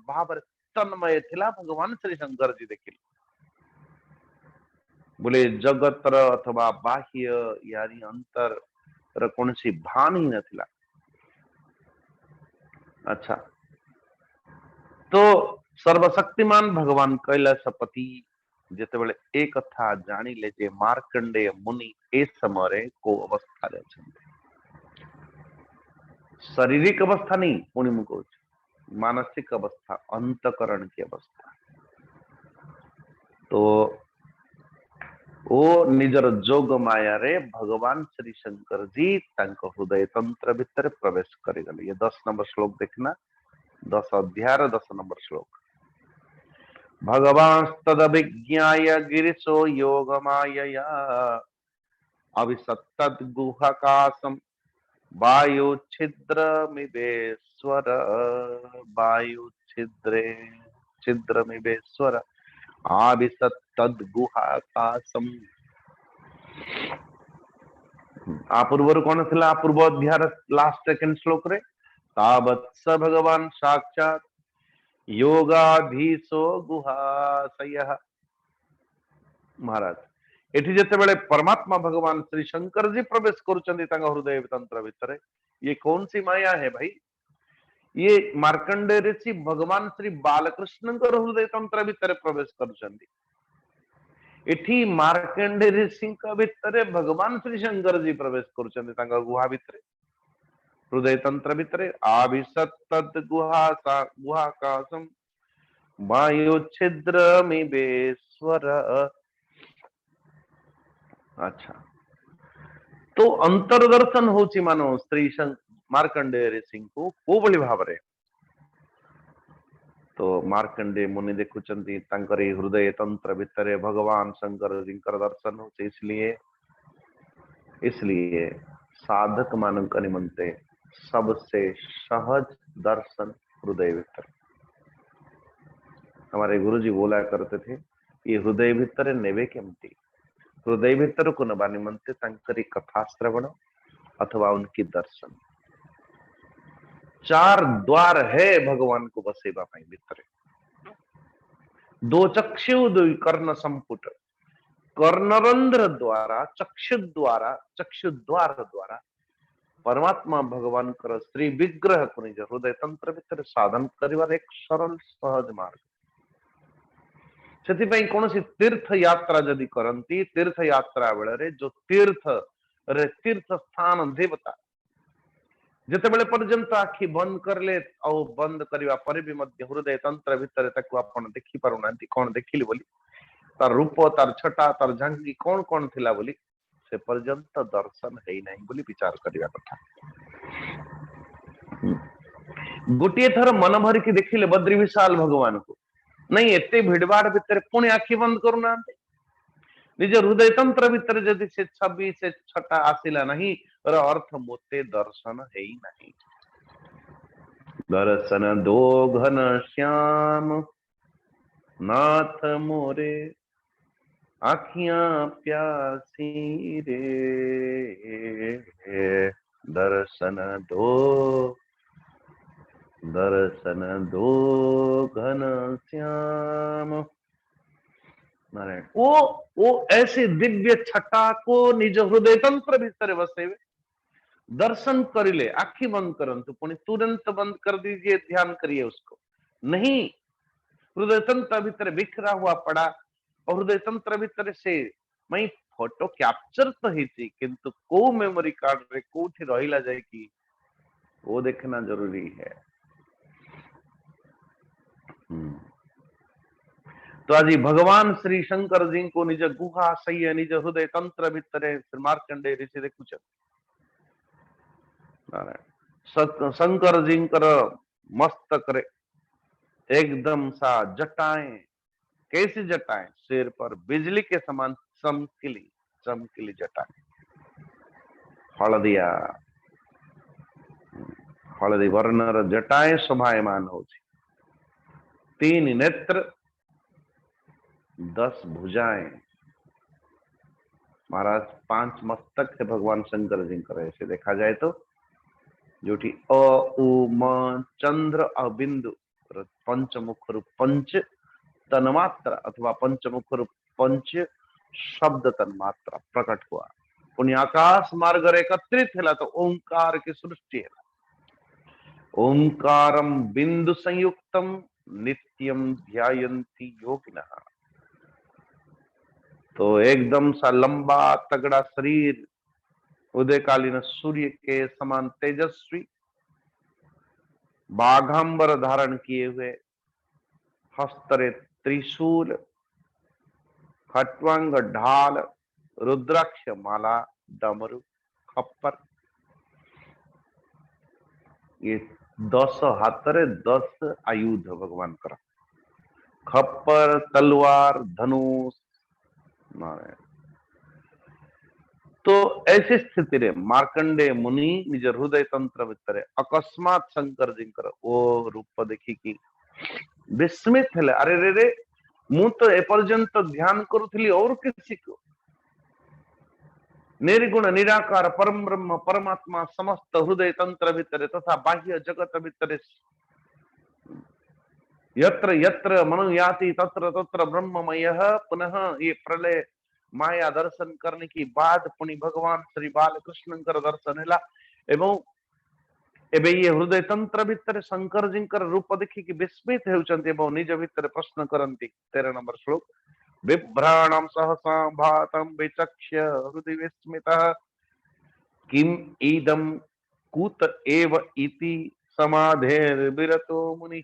भाव तन्मय थिला भगवान श्री शंकर जी देखिल। बोले जगत अथवा बाह्य यानी अंतर कौन सी भान ही नथिला। अच्छा, तो सर्वशक्तिमान भगवान कैलासपति जितेबले एक कथा जानी ले जे मार्कंडेय मुनि ए समय को अवस्था रे शारीरिक अवस्था नहीं, पुणी मुझे मानसिक अवस्था, अंतकरण की अवस्था। तो वो निजर जोग माया रे भगवान श्री शंकर जी तंक हृदय तंत्र भितर प्रवेश कर गले। ये 10 नंबर श्लोक देखना, 10 अध्याय 10 नंबर श्लोक। भगवान तदभिज्ञाय गिरिशो योग मायया अविसत्तद गुहाकाशम वायु छिद्रमिवेश्वर वायु छिद्रमिवेश्वर आविसत्तद गुहाकाशम। पूर्व कौन थिला, पूर्व अध्याय लास्ट सेकंड श्लोक रे तावत्स भगवान साक्षात योगाधीशो गुहाशयः। महाराज एठी जेतेबेले परमात्मा भगवान श्री शंकर जी प्रवेश करुचंदी तांगा हृदय तंत्र भितर, ये कौन सी माया है भाई? ये मार्कंडेय ऋषि भगवान श्री बालकृष्ण हृदय तंत्र भितर प्रवेश करुचंदी। एठी मार्कंडेय ऋषि भितर भगवान श्री शंकर जी प्रवेश करुचंदी तांगा गुहा भितर, हृदय तंत्र भितर आविसत्तद गुहाकाशम वायु छिद्रमिवेश्वर। अच्छा, तो अंतर्दर्शन होची मानो श्री मार्कंडेय ऋषि को कोबली भाव रे। तो मार्कंडेय मुनि देखुचंती तंकरी हृदय तंत्र भितर भगवान शंकर जी दर्शन होचे। इसलिए साधक मानक निमंते सबसे सहज दर्शन हृदय भीतर। हमारे गुरुजी बोला करते थे ये हृदय भीतर नेवे केमती, हृदय भीतर को नबा निमंते तंकरी कथा श्रवण अथवा उनकी दर्शन। 4 द्वार है भगवान को बसेबा पाई भीतर। 2 चक्षु 2 कर्ण संपुट, कर्णरंध्र द्वारा चक्षु द्वारा परमात्मा भगवान कर श्री विग्रह को निज हृदय तंत्र भीतर साधन करिवार एक सरल सहज मार्ग। से कौन सी तीर्थ यात्रा जदि करती, तीर्थ यात्रा बेले जो तीर्थ स्थान देवता जितेबेले पर्यंत आखि बंद करले और बंद करवा पर भी मध्य हृदय तंत्र भितर ताकू आपण देखि पारुनांती कौन देखिली बोली तार रूप तार छटा तार झांगी कौन कौन थिला बोली से पर्यंत दर्शन है नहीं बोली विचार करवा कथा। गोटे थर मन भरिकी देखिले बद्री विशाल भगवान को नहीं एते भिड़भाड़ भितर पुणी आखि बंद करूना निज हृदय तंत्र भितर जदि से छवि से छटा आसिला नहीं अर्थ मोते दर्शन है ही नहीं। दर्शन दो घन श्याम नाथ मोरे आखियां प्यासी रे दर्शन दो घन श्याम नारायण। वो ऐसी दिव्य छटा को निज हृदय तंत्र भीतर बसे दर्शन करिले आखि बंद करंतु पुणी तुरंत बंद कर दीजिए ध्यान करिए उसको नहीं हृदय तंत्र भीतर बिखरा हुआ पड़ा और हृदय तंत्र भीतर से मई फोटो कैप्चर तो ही थी किंतु को मेमोरी कार्ड रे कोठी रहिला जाए कि वो देखना जरूरी है। तो आज भगवान श्री शंकर जी को निज गुहा सही निज हृदय तंत्र भीतर श्री मार्कंडेय ऋषि देखु शंकर जी मस्तक रे एकदम सा जटाएं कैसी जटाएं सिर पर बिजली के समान चमकीली चमकीली जटाएं हलदिया हलदी वर्णर जटाएं शोभायमान हो 3 नेत्र 10 भुजाएं महाराज 5 मस्तक है भगवान शंकर जी का ऐसे देखा जाए तो जो अ उ म चंद्र अबिंदु पंचमुख रूप पंच तन्मात्रा अथवा पंचमुख रूप पंच शब्द तन्मात्रा प्रकट हुआ पुण्य आकाश मार्ग एकत्रित है तो ओंकार की सृष्टि है ओंकारम बिंदु संयुक्तम नित्यम ध्यायन्ति योगिनः। तो एकदम सा लंबा तगड़ा शरीर उदयकालीन सूर्य के समान तेजस्वी बाघांबर धारण किए हुए हस्तरे त्रिशूल खट्वांग ढाल रुद्राक्ष माला डमरू खप्पर ये 10 हाथरे 10 आयुध भगवान कर खप्पर तलवार धनुष नारायण। तो ऐसी स्थिति रे मार्कंडेय मुनि निज हृदय तंत्र भितर अकस्मात शंकर जी वो रूप देखी कि विस्मित हेले अरे रे रे मु तो एपर्यंत ध्यान करुथली और किसी को निर्गुण निराकार परम ब्रह्म परमात्मा समस्त हृदय तंत्र भितर तथा बाह्य जगत भितर यत्र यत्र मनु याति तत्र तत्र ब्रह्ममयः पुनः ये प्रलय माया दर्शन करने की बाद पुणी भगवान श्री बालकृष्ण दर्शन है एवं एबे ये हृदय तंत्र भितर शंकर जी रूप देखी कि विस्मित होउचंती एवं निज भितर प्रश्न करंती 13 नंबर श्लोक बिभ्राणं सहसा भातं विचक्ष्य हृदय विस्मितः किम इदं कूत एव इति समाधेर विरतो मुनि।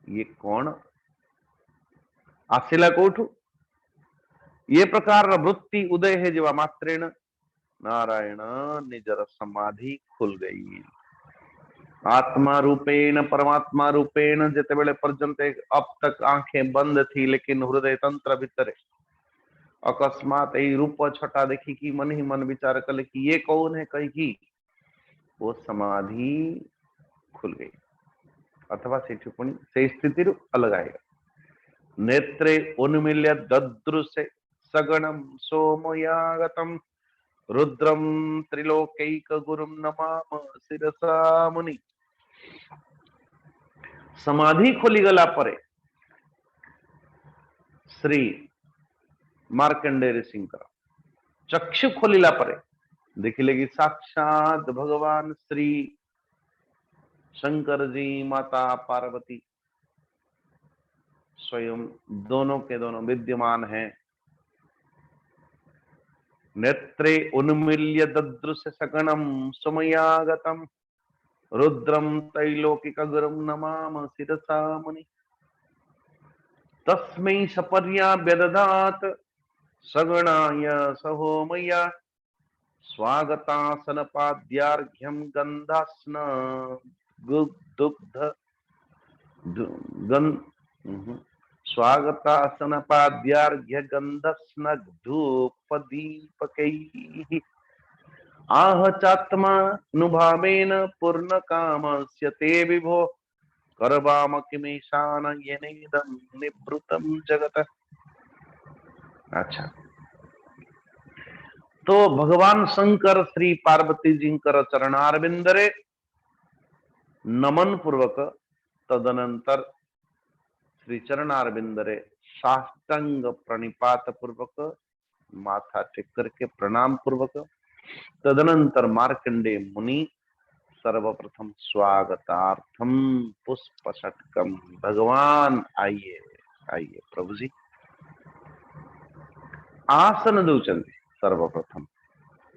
ये कौन आसिला कोठु ये प्रकार वृत्ति उदय है जीवा मात्रेण नारायण निजर समाधि खुल गई आत्मा रूपेण परमात्मा रूपेण जिते बेले पर्यंत अब तक आंखें बंद थी लेकिन हृदय तंत्र भीतर अकस्मात यही रूप छटा देखी कि मन ही मन विचार कले कि ये कौन है कही की वो समाधि खुल गई अथवा से स्थिति अलग आएगा। नेत्रे उन्मील्य ददृशे सगणं सोमयागतम रुद्रम त्रिलोकैक गुरुम नमाम शिरसा मुनि। समाधि खोली गला परे श्री मार्कंडेय ऋषि चक्षु खोलिला परे देखिले कि साक्षात भगवान श्री शंकर जी माता पार्वती स्वयं दोनों के दोनों विद्यमान हैं। नेत्रे उन्मील्य ददृश सकणम सुमयागतम रुद्रम त्रैलोकिक गुरुम नमाम शिरसा मुनि। तस्मै सपर्या व्यदधात सगणाय सहोमय स्वागतासन पाद्यार्घ्यं गंधास्न दुग्ध गं स्वागतासन पाद्यार्घ्य गंधस्नग्धूपदीपकैः आह चात्मानुभावेन पूर्णकामस्य ते विभो करवाम किमेशान येनेदं निवृत्तं जगत। अच्छा, तो भगवान शंकर श्री पार्वती जी कर चरणारविंदरे नमन पूर्वक तदनंतर श्री चरणारविंदरे साष्टांग प्रणिपात पूर्वक माथा टेक करके प्रणाम पूर्वक तदनंतर मार्कंडे मुनि सर्वप्रथम स्वागतार्थम पुष्प षटकम। भगवान आइए आइए प्रभु जी आसन दौचंदी। सर्वप्रथम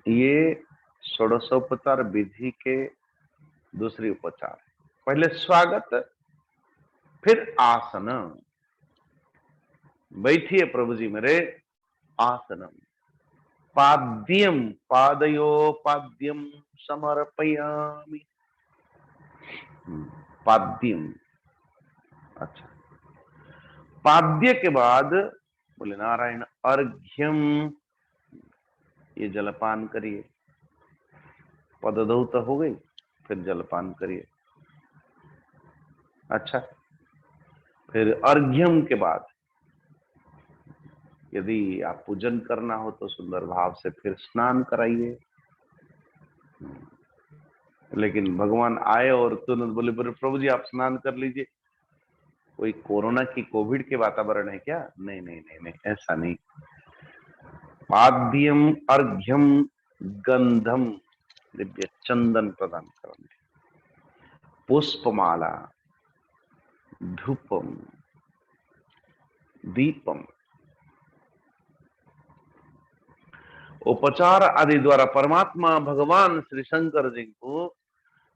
ये षोडशोपचार विधि के दूसरी उपचार, पहले स्वागत फिर आसन। बैठिए प्रभु जी मेरे। आसनम पाद्यम पादयोपाद्यम समर्पयामि। पाद्यम, अच्छा, पाद्य के बाद बोले नारायण अर्घ्यम, ये जलपान करिए। पदधौत हो गई, फिर जलपान करिए। अच्छा, फिर अर्घ्यम के बाद यदि आप पूजन करना हो तो सुंदर भाव से फिर स्नान कराइए। लेकिन भगवान आए और तुरंत बोले प्रभु जी आप स्नान कर लीजिए। कोई कोरोना की कोविड के वातावरण है क्या? नहीं नहीं नहीं नहीं, ऐसा नहीं। पाद्यम अर्घ्यम गंधम, दिव्य चंदन प्रदान करेंगे, पुष्पमाला, धूपम, दीपम, उपचार आदि द्वारा परमात्मा भगवान श्री शंकर जी को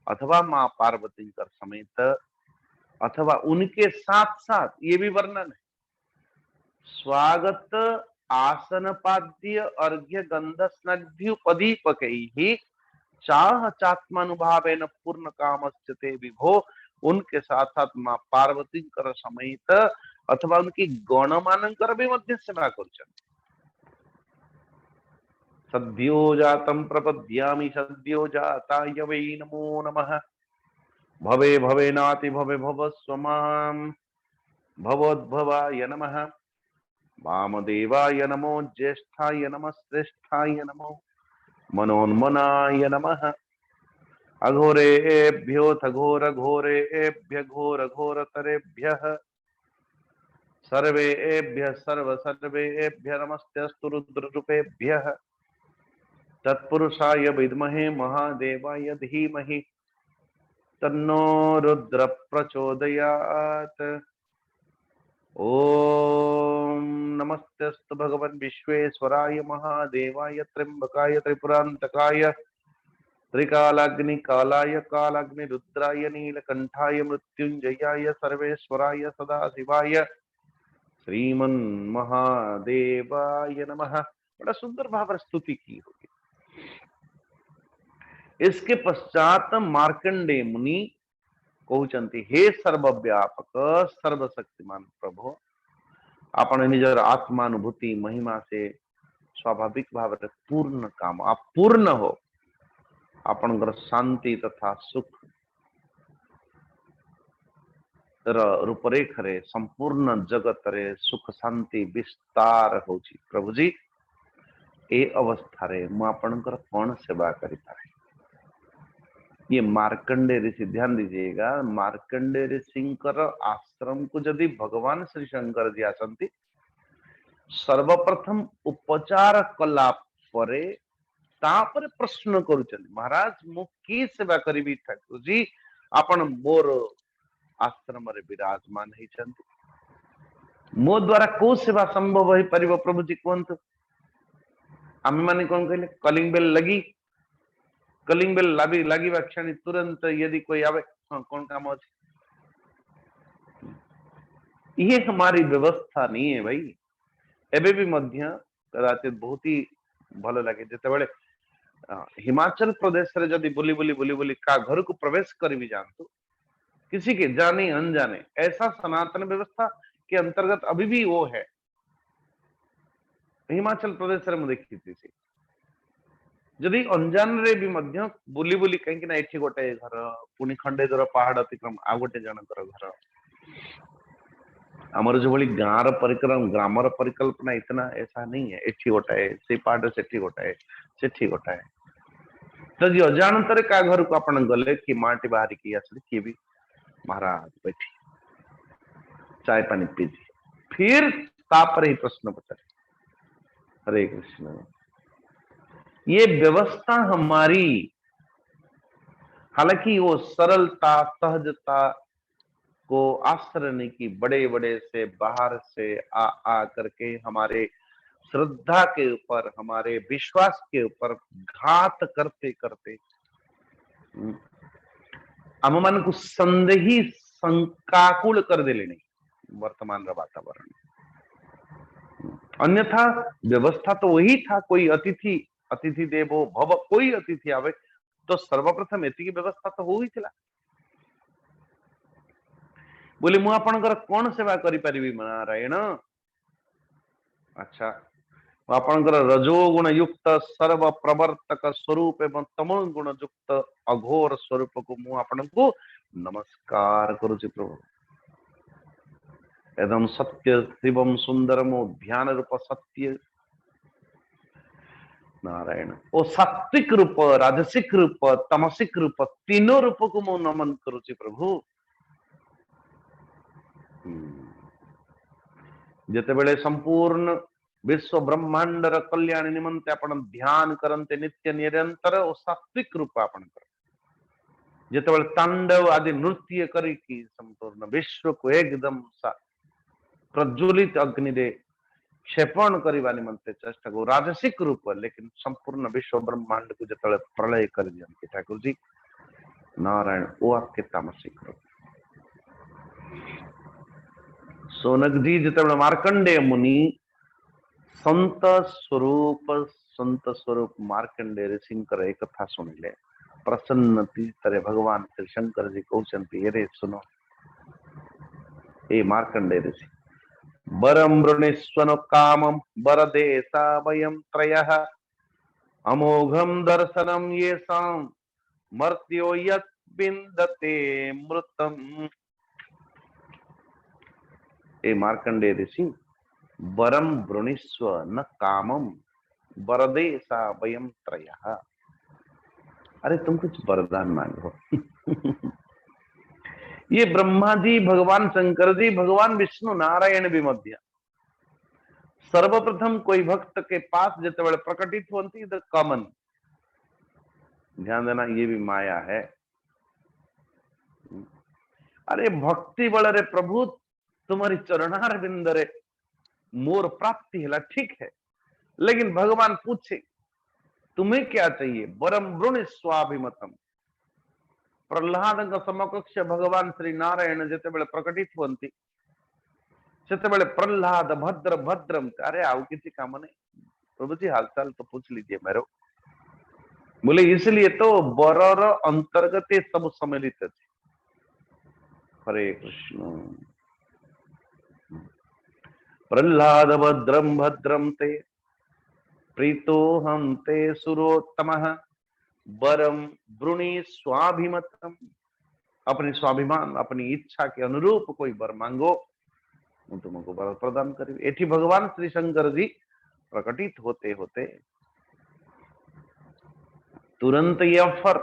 अथवा मां पार्वती कर समेत अथवा उनके साथ साथ, ये भी वर्णन है, स्वागत आसन पाद्य अर्घ्य गंध स्नग्ध्युपदीपकैः चाह चात्मानुभावेन पूर्ण कामस्य ते विभो, उनके साथ साथ मां पार्वती कर समेत अथवा उनकी गणमानंकर भी मध्य सेवा करुछन। सद्यो जातं प्रपद्यामि सद्यो जाताय वै नमो नमः। भवे भवेनाति भवे भवस्व मां भवोद्भवाय नमः। वामदेवाय नमो, ज्येष्ठाय नमः, श्रेष्ठाय नमो, मनोन्मनाय नमः। अघोरेभ्योऽथ घोर घोरेभ्य घोर घोरतरेभ्यः सर्वेभ्यः सर्व सर्वेभ्यः नमस्तेऽस्तु रुद्ररूपेभ्यः। तत्पुरुषाय विद्महे महादेवाय धीमहि तन्नो रुद्र प्रचोदयात्। ओम नमस्तेऽस्तु भगवन् विश्वेश्वराय महादेवाय त्र्यंबकाय त्रिपुरान्तकाय त्रिकालाग्नि कालाय कालाग्नि रुद्राय नीलकंठाय मृत्युंजयाय सर्वेश्वराय सदाशिवाय श्रीमन्महादेवाय नमः। बड़ा सुंदर भाव स्तुति की होगी। इसके पश्चात मार्कंडे मुनि कहते, हे सर्वव्यापक सर्वशक्तिमान प्रभु, आपण निजर आत्मानुभूति महिमा से स्वाभाविक भाव पूर्ण काम आप पूर्ण हो। आपनकर शांति तथा सुख रूपरेख रे संपूर्ण जगत रे सुख शांति विस्तार होची। प्रभु जी ए अवस्था रे मु आपनकर कौन सेवा करि पारे? ये मार्कंडे ऋषि, ध्यान दीजिएगा, मार्कंडे ऋषिंकर आश्रम को यदि भगवान श्री शंकर जी आसंती सर्वप्रथम उपचार कला परे तापर प्रश्न करुचंदी, महाराज मु की सेवा करिबी ठाकुर जी, आपण मोर आश्रम रे विराजमान हेचंती, मो द्वारा को सेवा संभव हो परिबो प्रभु जी कहंतु। आमे माने कोन कहले कलिंग बेल लगी, कलिंग बेल लागी लागिबा क्षणी तुरंत यदि कोई आवे, हाँ कौन काम अछि, ये हमारी व्यवस्था नहीं है भाई। एबे भी मध्य कदाचित बहुत ही भल लगे जितेबाला हिमाचल प्रदेश रे जदि बुली बुली बुली बुली का घर को प्रवेश कर भी जानतु किसी के जाने अनजाने ऐसा सनातन व्यवस्था के अंतर्गत अभी भी वो है। हिमाचल प्रदेश रे मु देखी थी जदि अनजान रे भी मध्य बुली बुली कहीं एठी गोटे घर पुणी खंडे दूर पहाड़ अतिक्रम आ गोटे जनकर घर आमर जो भली गाँव परिक्रम ग्रामर परिकल्पना इतना ऐसा नहीं है। एठी गोटाए से पहाड़ सेठी गोटाए सेठी गोटाए जदि अजाणत का घर को आप गले कि माटी बाहर की आसले किए भी महाराज बैठी चाय पानी पीजी फिर तापर ही प्रश्न पचारे। हरे कृष्ण। ये व्यवस्था हमारी हालांकि वो सरलता सहजता को आश्रय नहीं की बड़े बड़े से बाहर से आ करके हमारे श्रद्धा के ऊपर हमारे विश्वास के ऊपर घात करते करते हम मन को संदेही शंकाकुल कर दे लेनी वर्तमान वातावरण। अन्यथा व्यवस्था तो वही था कोई अतिथि देवो भव कोई अतिथि आवे तो सर्वप्रथम एति व्यवस्था तो हो ही थिला बोले मु आपनकर कौन सेवा करि परिबी नारायण। अच्छा आपनकर रजोगुण युक्त सर्व प्रवर्तक स्वरूप एवं तमो गुण युक्त अघोर स्वरूप को मु आपनको नमस्कार करूची प्रभु। एकदम सत्य शिवम सुंदरमो ध्यान रूप सत्य नारायण ओ सात्विक रूप राजसिक रूप तमसिक रूप तीनों रूप को मु नमन करूची प्रभु। जितेबले संपूर्ण विश्व ब्रह्मांडर कल्याण निमंते आपण ध्यान करते नित्य निरंतर ओ सात्विक रूप आपण कर जितेबले तांडव आदि नृत्य करी की संपूर्ण विश्व को एकदम प्रज्वलित अग्नि दे क्षेपण करने निमंते चेष्टा को राजसिक रूप लेकिन संपूर्ण विश्व ब्रह्मांड को जिते प्रलय कर दियंती ठाकुर जी नारायण वो आपके तामसिक रूप। सोनक जी जिते मार्कंडेय मुनि संत स्वरूप मार्कंडेय ऋषि एक कथा सुनिले प्रसन्न तीर्थरे भगवान श्री शंकर जी कहते अरे सुनो ए मार्कंडेय ऋषि बरम वृणीस्वन कामम बरदेसा वयम त्रयः अमोघम दर्शनम येषां मर्त्यो यत् विन्दते मृतम। ए मार्कंडेय ऋषि वरम वृणीस्व न कामम बरदेसा वयम त्रयः। अरे तुम कुछ वरदान मांगो। ये ब्रह्मा जी भगवान शंकर जी भगवान विष्णु नारायण भी मध्य सर्वप्रथम कोई भक्त के पास जिते प्रकटित होती तो कमन ध्यान देना ये भी माया है। अरे भक्ति बल रे प्रभु तुम्हारी चरणार बिंदरे मोर प्राप्ति है ठीक है लेकिन भगवान पूछे तुम्हें क्या चाहिए वरम वृण स्वाभिमतम। प्रहलाद समकक्ष भगवान श्री नारायण जिते प्रकटित होती से प्रहलाद भद्र भद्रम अरे आउ किसी काम नहीं प्रभु जी हालचाल तो पूछ लीजिए मेरो। बोले इसलिए तो बरर अंतर्गत सब सम्मिलित है। हरे कृष्ण। प्रहलाद भद्रम भद्रम ते प्रीतो हम ते सुरोत्तमः वरम वृणी स्वाभिमतम। अपने स्वाभिमान अपनी इच्छा के अनुरूप कोई वर मांगो तुमको वर प्रदान करेंगे। एठी भगवान श्री शंकर जी प्रकटित होते होते तुरंत ये ऑफर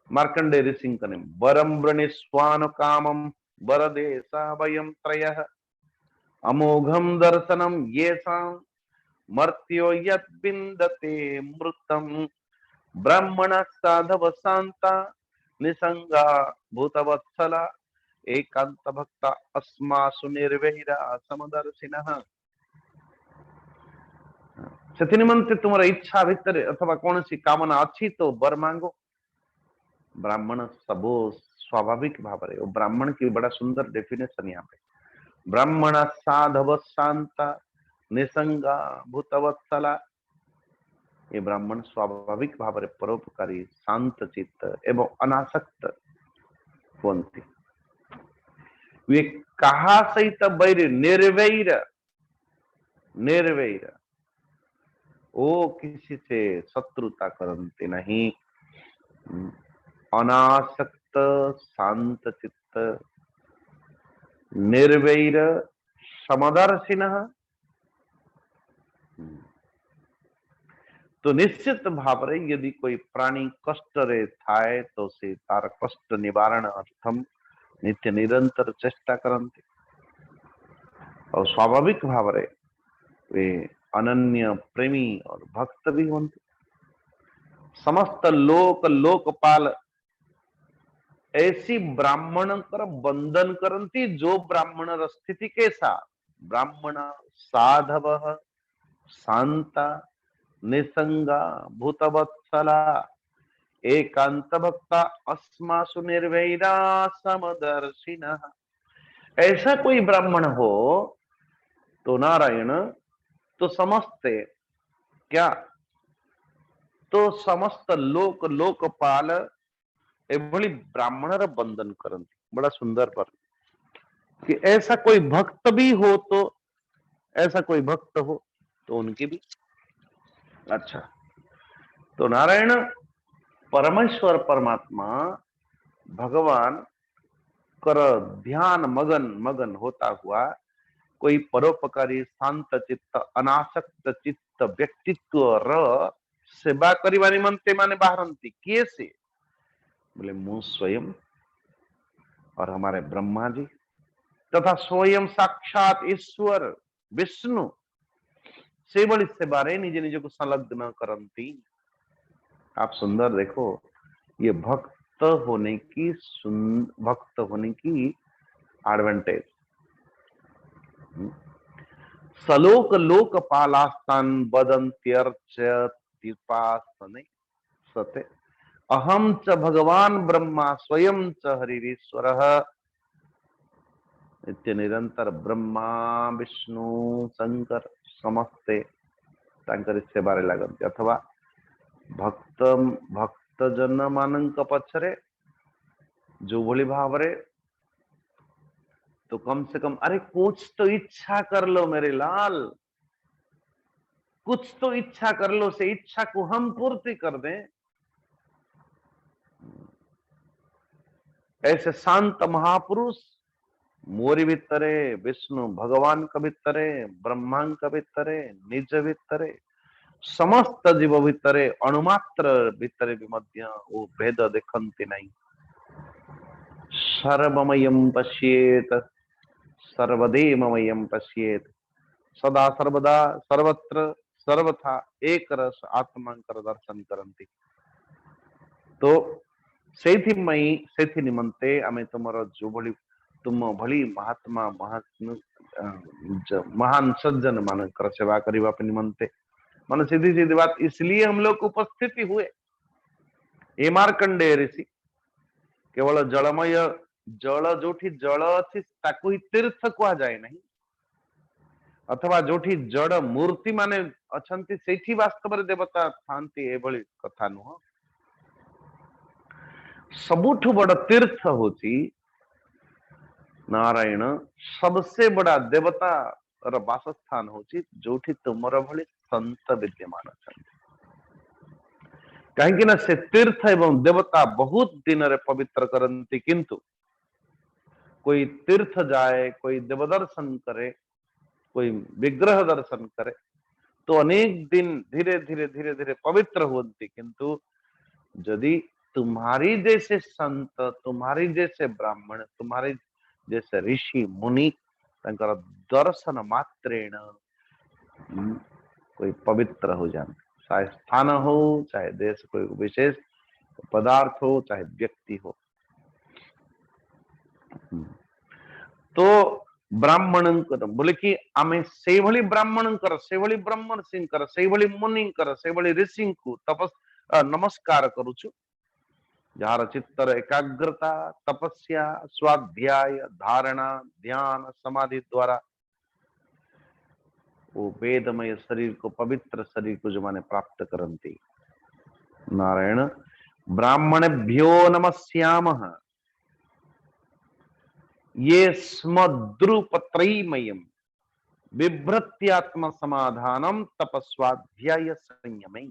मार्कंडेय ऋषि कने वरम वृणीस्वान कामम वरदेसा वयम त्रयः अमोघम दर्शनम येषां मर्त्यो यत् विन्दते मृतम ब्राह्मण साधव शांता निसंगा भूतवत्सला एकांत भक्ता अस्मासु निर्वैरा समदर्शिनः। से निमंते तुम्हारा इच्छा भितर अथवा कौन सी कामना अच्छी तो वर मांगो ब्राह्मण सबो स्वाभाविक भाव रे ब्राह्मण की बड़ा सुंदर डेफिनेशन यहाँ पे ब्राह्मण साधव शांता निसंगा भूतवत्सला ये ब्राह्मण स्वाभाविक भाव रे परोपकारी शांत चित्त एवं अनासक्त हुअन्ति वे कहा सहित वैर निर्वैर निर्वैर ओ किसी से शत्रुता करते नहीं अनासक्त शांत चित्त निर्वैर समदर्शिनः तो निश्चित भाव रे यदि कोई प्राणी कष्ट रे थाए तो से तार कष्ट निवारण अर्थम नित्य निरंतर चेष्टा करते और स्वाभाविक भाव रे वे अनन्य प्रेमी और भक्त भी होते समस्त लोक लोकपाल ऐसी ब्राह्मण कर बंधन करती जो ब्राह्मण स्थिति कैसा ब्राह्मण साधव शांता निसंगा भूतवत्सला एकांत भक्ता अस्मासु निर्वैरा समदर्शिनः ऐसा कोई ब्राह्मण हो तो नारायण तो समस्त क्या तो समस्त लोक लोकपाल एभली ब्राह्मण बंधन करती बड़ा सुंदर पर कि ऐसा कोई भक्त भी हो तो ऐसा कोई भक्त हो तो उनकी भी अच्छा तो नारायण परमेश्वर परमात्मा भगवान कर ध्यान मगन मगन होता हुआ कोई परोपकारी शांत चित्त अनासक्त चित्त व्यक्तित्व र सेवा करवा निमंते माने बाहरंती कैसे बोले मु स्वयं और हमारे ब्रह्मा जी तथा स्वयं साक्षात ईश्वर विष्णु से बड़ी सेवारे निज निज को संलग्न करंती आप सुंदर देखो ये भक्त होने की एडवांटेज सलोक लोकपालास्तान वदन्त्यर्च तिपासने सते अहम च भगवान ब्रह्मा स्वयं च हरिरीश्वरः नित्य निरंतर ब्रह्मा विष्णु शंकर समस्ते तांकर सेवारे लागंती अथवा भक्त भक्त जन मानक पछरे जो भली भाव रे तो कम से कम अरे कुछ तो इच्छा कर लो मेरे लाल कुछ तो इच्छा कर लो से इच्छा को हम पूर्ति कर दें ऐसे शांत महापुरुष मोरी भितरे विष्णु भगवान का भितरे ब्रह्मांक भितरे निज भितरे समस्त जीव भितरे अणुमात्र भितरे भी मध्य वो भेद देखंती नहीं सर्वमयं पश्येत सर्वदेवमयं पश्येत सदा सर्वदा सर्वत्र सर्वथा एक रस आत्मांकर दर्शन करंती तो सेथि निमंते आमे तुमर जो भली तुम भली महात्मा महान सज्जन मानकर सेवा करवा निमंते मन सीधी सीधी बात इसलिए हम लोग उपस्थिति हुए ए मार्कंडेय ऋषि केवल जलमय जल जोठी जल अच्छी ताकू ही तीर्थ कह जाए नहीं अथवा जोठी जड़ मूर्ति माने अछंती सेठी वास्तव देवता थांती एभली कथा नुह सबुठु बड़ तीर्थ होची नारायण सबसे बड़ा देवता र वासस्थान होची जोठी तुमर भली संत विद्यमान अछंती कहीं ना से तीर्थ एवं देवता बहुत दिन रे पवित्र करंती किंतु कोई तीर्थ जाए कोई देव दर्शन करे कोई विग्रह दर्शन करे तो अनेक दिन धीरे धीरे धीरे धीरे पवित्र होती किंतु यदि तुम्हारी जैसे संत तुम्हारी जैसे ब्राह्मण तुम्हारे जैसे ऋषि मुनि दर्शन मात्रेण कोई पवित्र हो जाए चाहे स्थान हो चाहे देश कोई विशेष पदार्थ हो चाहे व्यक्ति हो तो ब्राह्मण बोले कि आमे से भली ब्राह्मण कर से भली ब्रह्मण सिंह कर से भली मुनि कर से भली ऋषि को तपस नमस्कार करुछु जार चित्तर एकाग्रता तपस्या स्वाध्याय धारणा ध्यान समाधि द्वारा वो वेदमय शरीर को पवित्र शरीर को जो माने प्राप्त करती। नारायण ब्राह्मणेभ्यो नमस्यामः ये स्मद्रुपत्रयीमयम् बिभ्रत्यात्म समाधानम तपस्वाध्याय संयमे।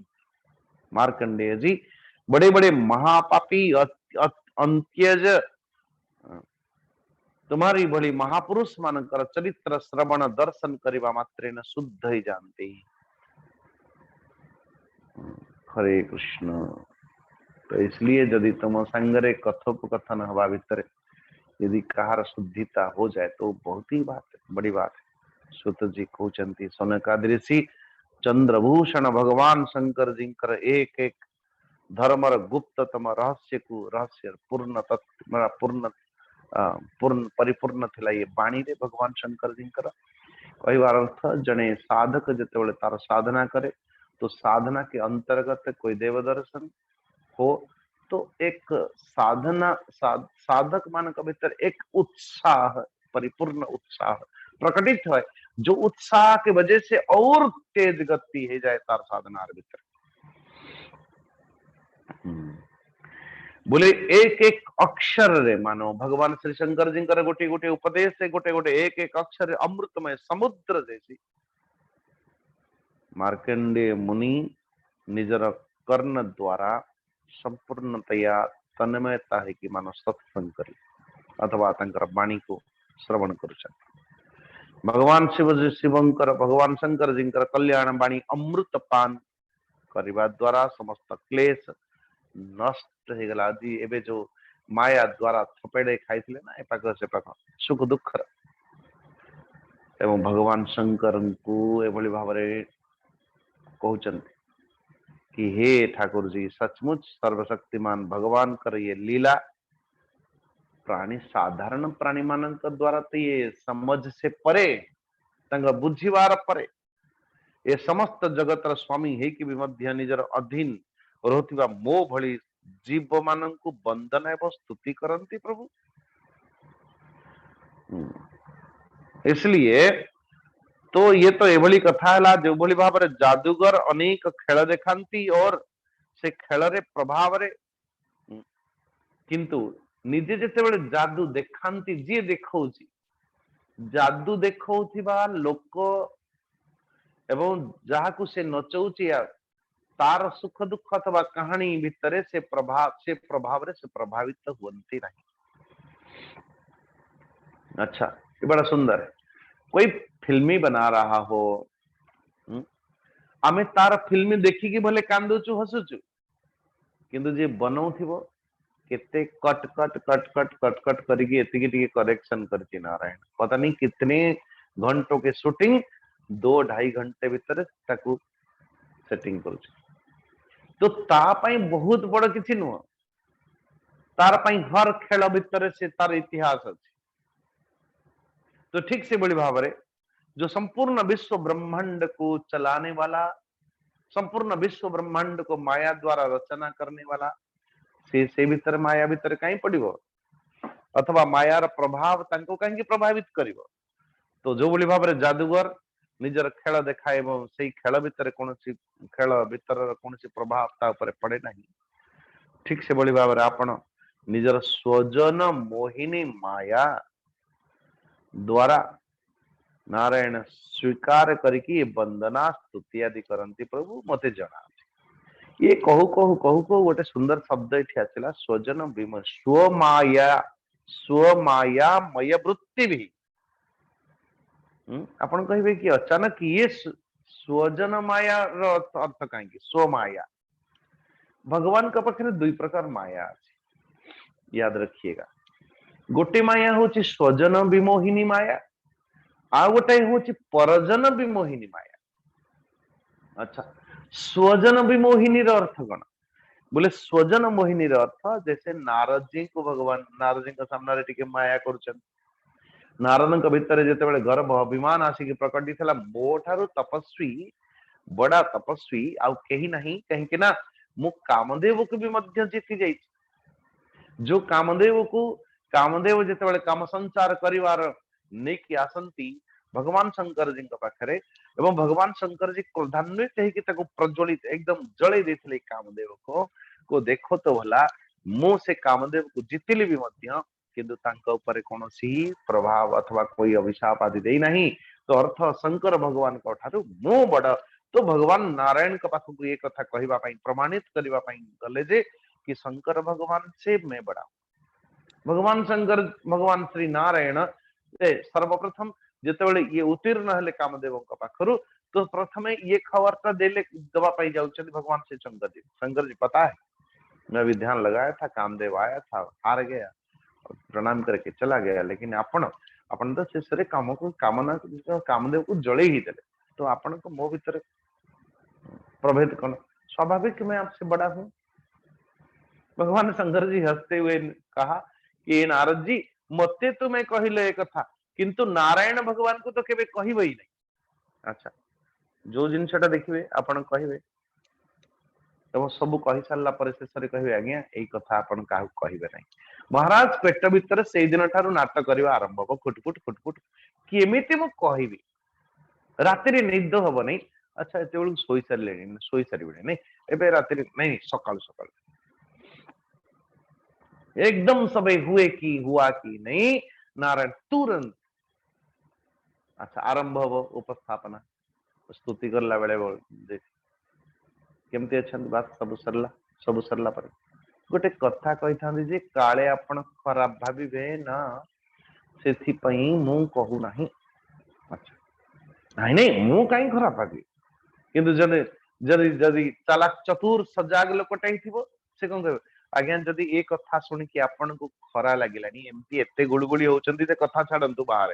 मार्कंडेय जी बड़े बड़े महापापी अंत्यज तुम्हारी भली महापुरुष मानकर चरित्र श्रवण दर्शन करवा मात्रे न शुद्ध ही जानते। हरे कृष्ण। तो इसलिए यदि तुम संगरे कथोपकथन हवा भीतर यदि कहार शुद्धिता हो जाए तो बहुत ही बात है, बड़ी बात है। सुत जी कहते सनकादि ऋषि चंद्रभूषण भगवान शंकर जी एक एक धर्मर गुप्ततम रहस्य को रहस्य पूर्ण तत्व पूर्ण पूर्ण परिपूर्ण थिला ये बाणी रे भगवान शंकर जी कहवार अर्थ जने साधक जिते तार साधना करे तो साधना के अंतर्गत कोई देव दर्शन हो तो एक साधना साधक मान भीतर एक उत्साह परिपूर्ण उत्साह प्रकटित है जो उत्साह के वजह से और तेज गति है जाए तार साधना भीतर। बोले एक एक अक्षर रे मानो भगवान श्री शंकर जी गोटे गोटे उपदेश से गोटे गोटे एक एक अक्षर अमृतमय समुद्र जैसी मार्कंडेय मुनि निजर कर्ण द्वारा संपूर्णतया तन्मयता है कि मानो सत्संग करी अथवा तंकर वाणी को श्रवण करुछन। भगवान शिवंकर भगवान शंकर जी कल्याण वाणी अमृत पान करने द्वारा समस्त क्लेश नष्ट हो गला। जी एबे जो माया द्वारा थपेड़े खाई ना एपाक से पाक सुख दुख एवं भगवान शंकर को एभली भाव कहते कि हे ठाकुर जी सचमुच सर्वशक्तिमान भगवान कर ये लीला प्राणी साधारण प्राणी मान द्वारा तो ये समझ से परे बुझीवार परे ये समस्त जगतर स्वामी है कि मध्य निजर अधीन रोथिबा मो भली जीव मान को वंदना एवं स्तुति करती प्रभु। इसलिए तो ये तो एभली कथा है जो भली भाव जादूगर अनेक खेल देखांती और से खेल रे प्रभाव रे किंतु निजे जेतेबेले जादू देखांती जी देखौची जादू देखौथिबा लोक एवं जहाकू से नचौची तार सुख दुख अथवा कहानी भितर से प्रभाव रे से प्रभावित हुअंती नहीं। अच्छा ये बड़ा सुंदर है। कोई फिल्मी बना रहा हो आमे तार फिल्मी देखिकी भले कांदुचु हसुचु किंतु जे बनाउथिबो केते cut cut cut cut cut cut करके एतिकी टिके करेक्शन करची नारायण पता नहीं कितने घंटों के शूटिंग 2-2.5 घंटे भीतर ताकू सेटिंग करूची तो ता पई बहुत बड़ किछि नुह तार पई हर खेल भीतर से तार इतिहास अछि। तो ठीक से बड़ी भाव जो संपूर्ण विश्व ब्रह्मांड को चलाने वाला संपूर्ण विश्व ब्रह्मांड को माया द्वारा रचना करने वाला से भीतर माया भीतर कहीं पड़ो अथवा मायार प्रभाव तांको कहीं प्रभावित करिवो तो जो बोली भाव जादूगर निजर खेल देखाए से खेल भीतर कौन खेल भीतर कौन प्रभाव ता ऊपर पड़े नहीं। ठीक से बोली भाव आपण निजर स्वजन मोहिनी माया द्वारा नारायण स्वीकार करके वंदना स्तुति आदि करती प्रभु मते जना ये कहू कहू कहू कहू गोटे सुंदर शब्द ये आसला स्वजन विम स्वमाया मय वृत्ति भी आपण कहे कि अचानक ये स्वजन माया अर्थ कहीं स्वमाया भगवान का पाखे 2 प्रकार माया अच्छी याद रखिएगा। गोटे माया हूँ स्वजन विमोहिनी माया आ गोटे हूँ परजन विमोहिनी माया। अच्छा स्वजन विमोहिनी अर्थ कौन बोले स्वजन मोहिनी अर्थ जैसे नारद जी को भगवान नारद जी का सामने टिके माया कर नारद भितर जिते गर्भ अभिमान आसिक प्रकट थी मो ठारू तपस्वी बड़ा तपस्वी आउ कहीं नहीं कहीं ना मु कामदेव को भी मध्य जीति जाइछि जो कामदेव जिते काम संचार करिवार नेकी आसंती भगवान शंकर जी पाखरे एवं भगवान शंकर जी क्रोधान्वित होकर ताको प्रज्वलित एकदम जले देथिले कामदेव को देखो तो भला मु से कामदेव को जितिली भी मध्य किंतु तांका ऊपर कौनसी प्रभाव अथवा कोई अभिशाप आदि दे नहीं। तो अर्थ शंकर भगवान को ठारू मु बड़ तो भगवान नारायण के पाखक ये कथा कहवा प्रमाणित करने गले जे कि शंकर भगवान से मैं बड़ा भगवान शंकर भगवान श्री नारायण सर्वप्रथम जिते ये उत्तीर्ण हेले कामदेव पाखरु तो प्रथमे ये खबर देले दवाई जाऊँ भगवान श्री शंकर जी पता है मैं भी ध्यान लगाया था कामदेव आया था हार गया प्रणाम करके चला गया लेकिन अपन तो शेष काम को कामना कामदेव को जड़े ही देले तो आपण को मो भीतर प्रभेद कौन स्वाभाविक मैं आपसे बड़ा हूं। भगवान शंकर जी हंसते हुए कहा कि नारद जी मते तुम्हें कहले एक कथा किंतु नारायण भगवान को तो केबे कहबे ही नहीं। अच्छा जो जिनसटा देखिए आपण कहबे तो सब कही सारा पर शेष कहे आज्ञा यही कथा आपण क्या कहबे नहीं। महाराज पेट भितर से दिन ठारू नाटक करवा आरंभ हम खुटफुट खुटफुट केमिति मु कहबी राति निद हम नहीं। अच्छा एत शोई सारे नहीं एबे राति नहीं सकाल सकाल एकदम सब हुए कि हुआ कि नहीं नारायण तुरंत अच्छा आरंभ हम उपस्थापना स्तुति करला बेले केमती अच्छा बात सब सरला पर गोटे कथा कही था जे काले आपण खराब भाविबे ना से मु कहू नहीं। अच्छा नहीं नहीं मु कहीं खराब भावी किंतु जदि जदि जदि चालाक चतुर सजाग लोकटा से कौन कह आज्ञा जदि ये कथा शुणिकी आपन को खरा लगिलानी एमती एते गुड़गुड़ी होचंती ते कथा छाड़ंतु बाहर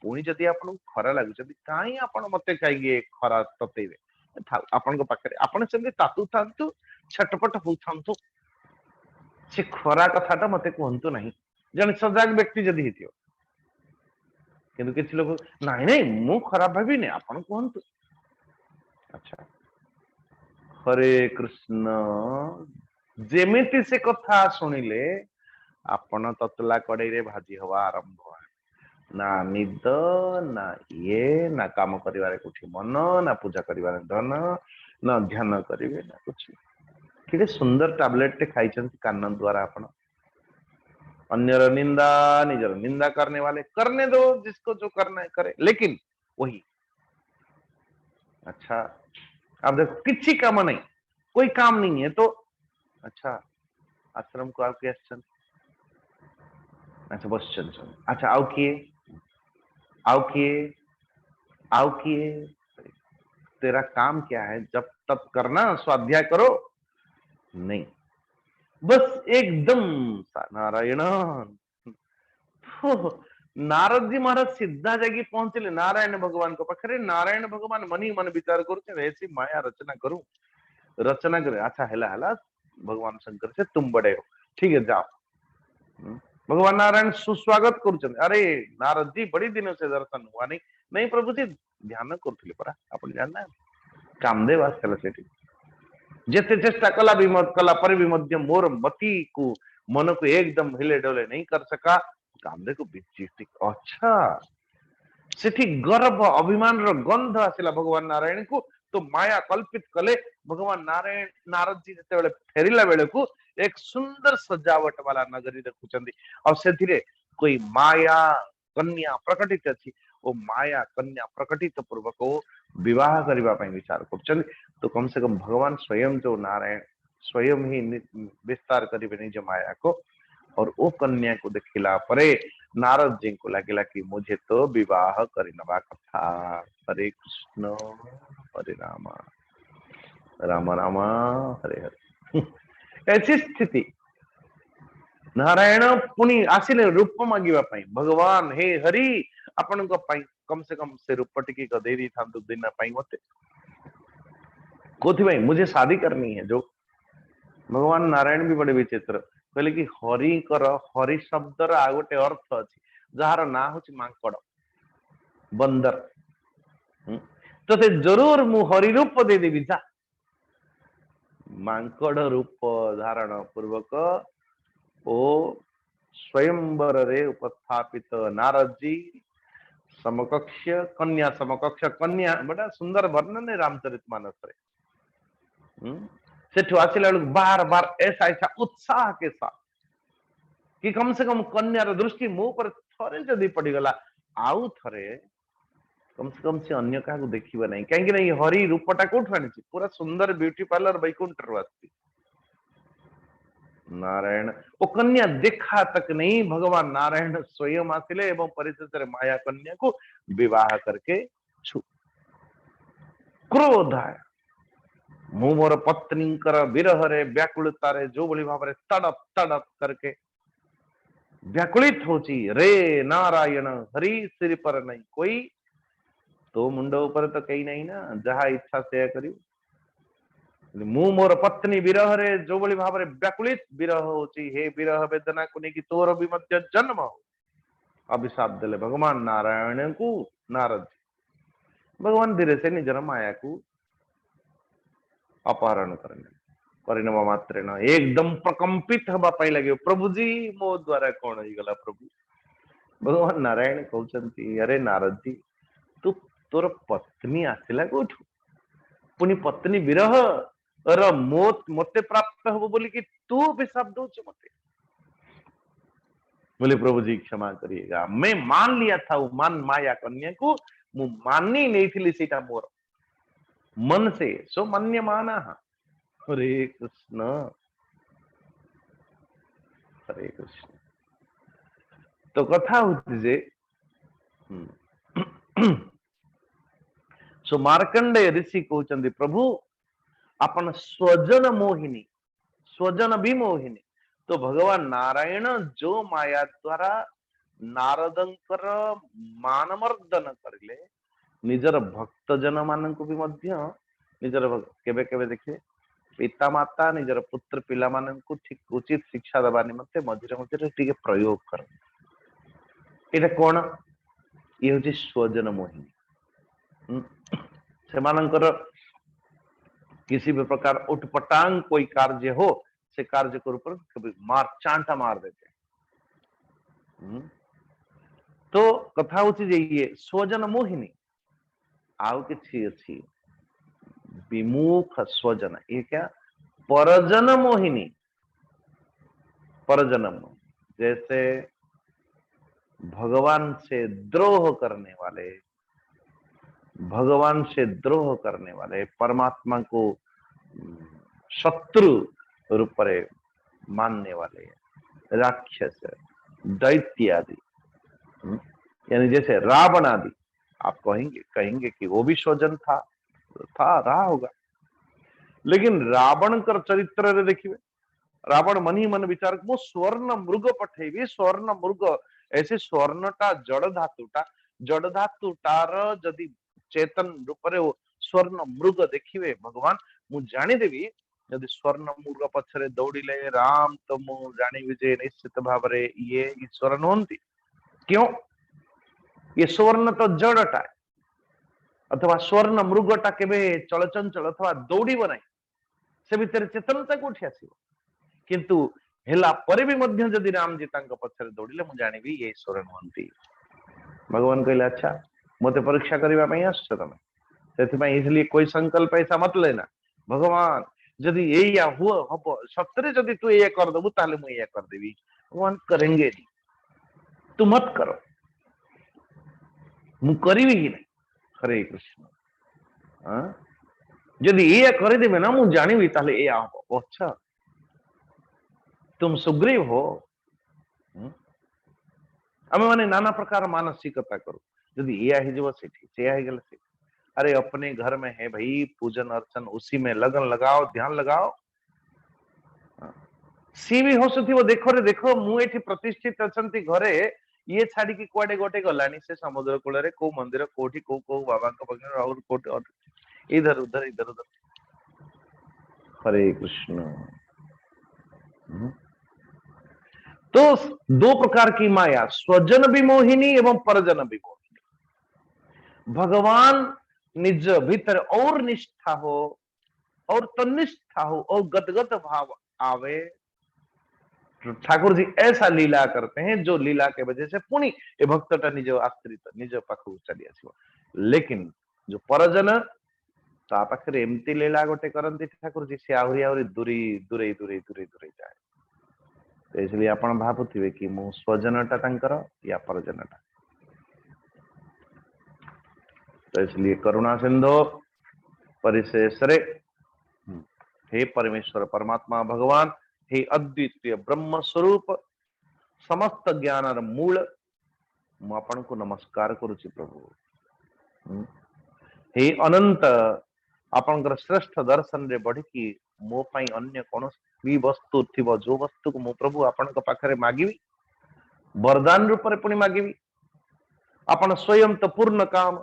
पुणी जदि आपन खरा लागुचंती काई आपन मते काई खरा ततेबे आपन को पाखरे आपन सेमती तातु थांतु छटपट होथांतु से खरा कथाटा मते कहंतु नहीं जन सजाग व्यक्ति जदि हिथियो किंतु किछि लोग नहीं नहीं मु खराब भाबी ने आपन कहंतु। अच्छा हरे कृष्ण जेमिति से कथा सुनिले आपण ततला कड़े रे भाजी हवा आरंभ ना निद ना ये ना काम करिवारे कुछ मन ना पूजा करिवारे धन ना ध्यान करिवे ना कुछ कि सुंदर टैबलेट टे खाई कान द्वारा आपण अन्यर निंदा निजर निंदा करने वाले करने दो जिसको जो करना है करे लेकिन वही अच्छा आप देखो किसी काम नहीं कोई काम नहीं है तो अच्छा आश्रम को आपके अच्छा बस चल अच्छा आओ किए तेरा काम क्या है जब तब करना स्वाध्याय करो नहीं बस एकदम नारायण नारद जी महाराज सीधा जागी पहुंचले नारायण भगवान को पाखे नारायण भगवान मन ही मन विचार करुचे ऐसी माया रचना करूं रचना करे अच्छा हेला भगवान शंकर से तुम बड़े हो ठीक है जाओ भगवान नारायण सुस्वागत कर अरे नारद जी बड़ी दिनों से दर्शन हुआ नहीं नहीं प्रभु जी ध्यान करुले परा आप जानना कामदेव आसला से जिते चेष्टा कला पर भी मध्य मोर मती को मन को एकदम हिले डोले नहीं कर सका कामदेव को विचित अच्छा सेठी गर्भ अभिमान रो गंध आसिला भगवान नारायण को तो माया कल्पित कले भगवान नारायण नारद जी जिते फेरिला बेले को एक सुंदर सजावट वाला नगरी देखुचंदी और सेथिरे कोई माया कन्या प्रकटित अछि ओ माया कन्या प्रकटित पूर्वक विवाह करबा पई विचार करचंदी तो कम से कम भगवान स्वयं जो नारायण स्वयं ही विस्तार करिवे निज माया को और वो कन्या को देखिला परे नारद जी को लगिला कि मुझे तो विवाह करिनबा कथा। हरे कृष्ण हरे राम राम राम हरे हरे ऐसी स्थिति नारायण पुणी आसिले रूप मागिबा पई भगवान हे हरि आपण को पई कम से कम से रूप टिकी को दे दी था तो दिन पई मते कोथि भाई मुझे शादी करनी है जो भगवान नारायण भी बड़े विचित्र कहले कि हरि कर हरि शब्दर आ गोटे अर्थ अछि जार ना होछि मांकड़ बंदर तो ते जरूर मु हरि रूप दे देबी जा मांकड़ रूप धारण पूर्वक ओ स्वयंवर रे उपस्थापित नारद जी समकक्ष कन्या समकक्ष कन्या बड़ा सुंदर वर्णन है रामचरितमानस रे। सेठू आसिला बेलू बार बार ऐसा ऐसा उत्साह के साथ कि कम से कम कन्यार दृष्टि मो पर थरे जदि पड़गला आउ थरे कम से कम से अन्य क्या देखिबा नहीं कहीं हरि रूपटा कोठ आनी पूरा सुंदर ब्यूटी पार्लर वैकुंठ आसी नारायण वो कन्या देखा तक नहीं भगवान नारायण स्वयं आसिले एवं परिचित माया कन्या को विवाह करके क्रोध आया मु मोर पत्नी विरह रे व्याकुलता रे जो भली भाव रे तड़प तड़प करके व्याकुलित होची रे नारायण हरि सिर पर नहीं कोई तो मुंड ऊपर तो कहीं नहीं ना जहा इच्छा से करी मु मोर पत्नी विरह रे जो भली भाव रे व्याकुलित विरह होची हे विरह वेदना को नहीं तोर भी मध्य जन्म हो अभिशाप देले भगवान नारायण को नारद भगवान धीरे से निजर माया को अपहरण करने परिणाम मात्र न एकदम प्रकंपित हवा पाई लगे प्रभु जी मो द्वारा कौन हो गला प्रभु भगवान नारायण कहते अरे नारद जी तू तोर पत्नी आसला कोठू पुनी पत्नी विरह मते प्राप्त हब बोली कि तू अभिशाप दौच मते बोले प्रभु जी क्षमा करिएगा मैं मान लिया था वो मान माया कन्या को मु मानी नहीं थी सीटा मोर मन से सो मन्य माना हरे कृष्ण हरे कृष्ण तो कथा होती जे सो मार्कंडेय ऋषि कहते प्रभु अपन स्वजन मोहिनी स्वजन भी मोहिनी तो भगवान नारायण जो माया द्वारा नारदंकर मानमर्दन करले निजर भक्त जन मान को भी मध्य निजर केबे केबे देखिए पिता माता निजर पुत्र पिला मान को ठीक उचित शिक्षा दबा निमंते मझिरे मझिरे टिके प्रयोग कर एटा कोन ये होची स्वजन मोहिनी से मानकर किसी भी प्रकार उठपटांग कोई कार्य हो से कार्य के ऊपर कभी मार चांटा मार देते तो कथा होची जे ये स्वजन मोहिनी आउ किछि अछि विमुख स्वजन ये क्या परजन मोहिनी परजन जैसे भगवान से द्रोह करने वाले भगवान से द्रोह करने वाले परमात्मा को शत्रु रूप में मानने वाले राक्षस दैत्य आदि यानी जैसे रावण आदि आप कहेंगे कि वो भी स्वजन था रहा होगा लेकिन रावण कर चरित्र रे देखिए रावण मन ही मन विचार मो स्वर्ण मृग पठेबी स्वर्ण मृग ऐसे स्वर्णटा जड़ धातुटार जदि चेतन रूप रे स्वर्ण मृग देखिए भगवान मु जानी देवी यदि स्वर्ण मृग पछरे दौड़िले राम तो मु जानी जे निश्चित भाव रे ये ईश्वर नहंती क्यों ये स्वर्ण तो जड़टा अथवा स्वर्ण मृगटा केबे चलचंचल अथवा दौड़िब नहीं से भितर चेतनता कोठी आसीबो किंतु हेला परे भी मध्य जदि राम जी तांको पछरे दौड़िले मु जानिबी ये ईश्वर नहंती भगवान कहले अच्छा मते परीक्षा करबा पई आछो तमे सेति पई इसलिए कोई संकल्प ऐसा मत लेना भगवान जदि एया हुआ हबो सत्रे जदि तू ये कर दबु ताले मु ये कर देबी भगवान करेंगे नहीं तू मत करो मु करीबी ही नहीं हरे कृष्ण हां जदि ये कर देबे ना मु जानिबी ताले एया हबो अच्छा तुम सुग्रीव हो आमे माने नाना प्रकार मानसिकता करो यदि एया ही जब सेठी सेया ही गल से अरे अपने घर में है भाई पूजन अर्चन उसी में लगन लगाओ ध्यान लगाओ सी भी हो सुथी वो देखो रे देखो मु एठी प्रतिष्ठित अछंती घरे ये छाड़ी की कुआडे गोटे गलानी से समुद्र कूल रे को मंदिर कोठी को बाबा का बगल और कोठी इधर उधर हरे कृष्ण तो दो प्रकार की माया स्वजन भी मोहिनी एवं परजन भी मोहिनी भगवान निज भीतर और निष्ठा हो और तनिष्ठा हो और गदगद भाव आवे तो ठाकुर जी ऐसा लीला करते हैं जो लीला के वजह से पुणी ए भक्तटा निज आश्रित निज पाखु चली आसिबो। लेकिन जो परजन ता पाखरे एमती लीला गोटे करंती ठाकुर जी से आहरी दूरी दूरे दूरे दूरे दूरे जाए। तो इसलिए आपण भाबुथिबे कि मु स्वजनटा तांकर या परजनटा। तो इसलिए करुणा सिंधु परिशेष रे हे परमेश्वर परमात्मा भगवान हे अद्वितीय ब्रह्म स्वरूप समस्त ज्ञान मूल मु आपण को नमस्कार करुची प्रभु। हे अनंत आपनकर श्रेष्ठ दर्शन रे बढ़ी मो पाई अन्य कौन भी वस्तु थिबो जो वस्तु को मो प्रभु आपण पाखरे मागिबी वरदान रूप रे पुणी मागिबी आपण स्वयं तो पूर्ण काम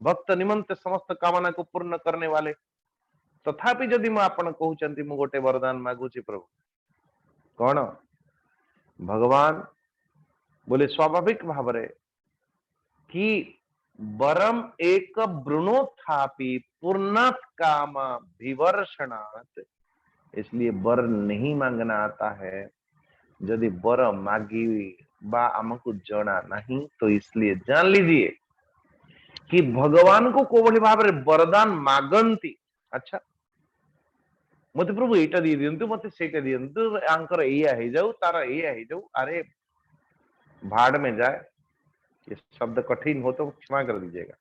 भक्त निमंत समस्त कामना को पूर्ण करने वाले तथापि जदि मु आपण कहउचंती मु गोटे वरदान मागुची प्रभु कौन भगवान बोले स्वाभाविक भावरे कि वरम एक वृणोत्थापि पूर्णात काम विवर्षणात्। इसलिए वर नहीं मांगना आता है यदि वर मागी बा हमको जना नहीं तो इसलिए जान लीजिए कि भगवान को कोभली भाव रे वरदान मागंती। अच्छा मते प्रभु एटा दी दियंतु मते सेटा दियंतु आंकर एया हे जाऊ तारा एया हे जाऊ। अरे भाड़ में जाए ये शब्द कठिन हो तो क्षमा कर दीजिएगा।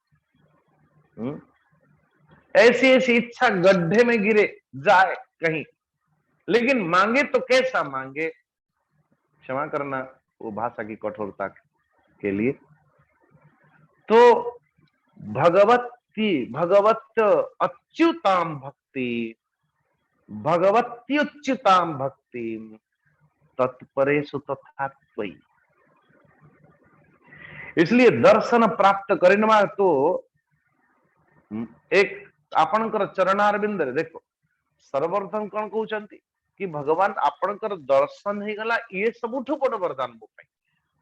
ऐसी ऐसी इच्छा गड्ढे में गिरे जाए कहीं लेकिन मांगे तो कैसा मांगे क्षमा करना वो भाषा की कठोरता के लिए। तो भगवत अच्युताम भक्ति भगवत्युच्युताम भक्ति तत्परेषु तथा त्वयि। इसलिए दर्शन प्राप्त करने तो एक आपणकर चरणारविंद रे देखो सर्वप्रथम कौन कहउचंती कि भगवान आपणकर दर्शन हे गला ये सबुठु बड़ वरदान मो पई।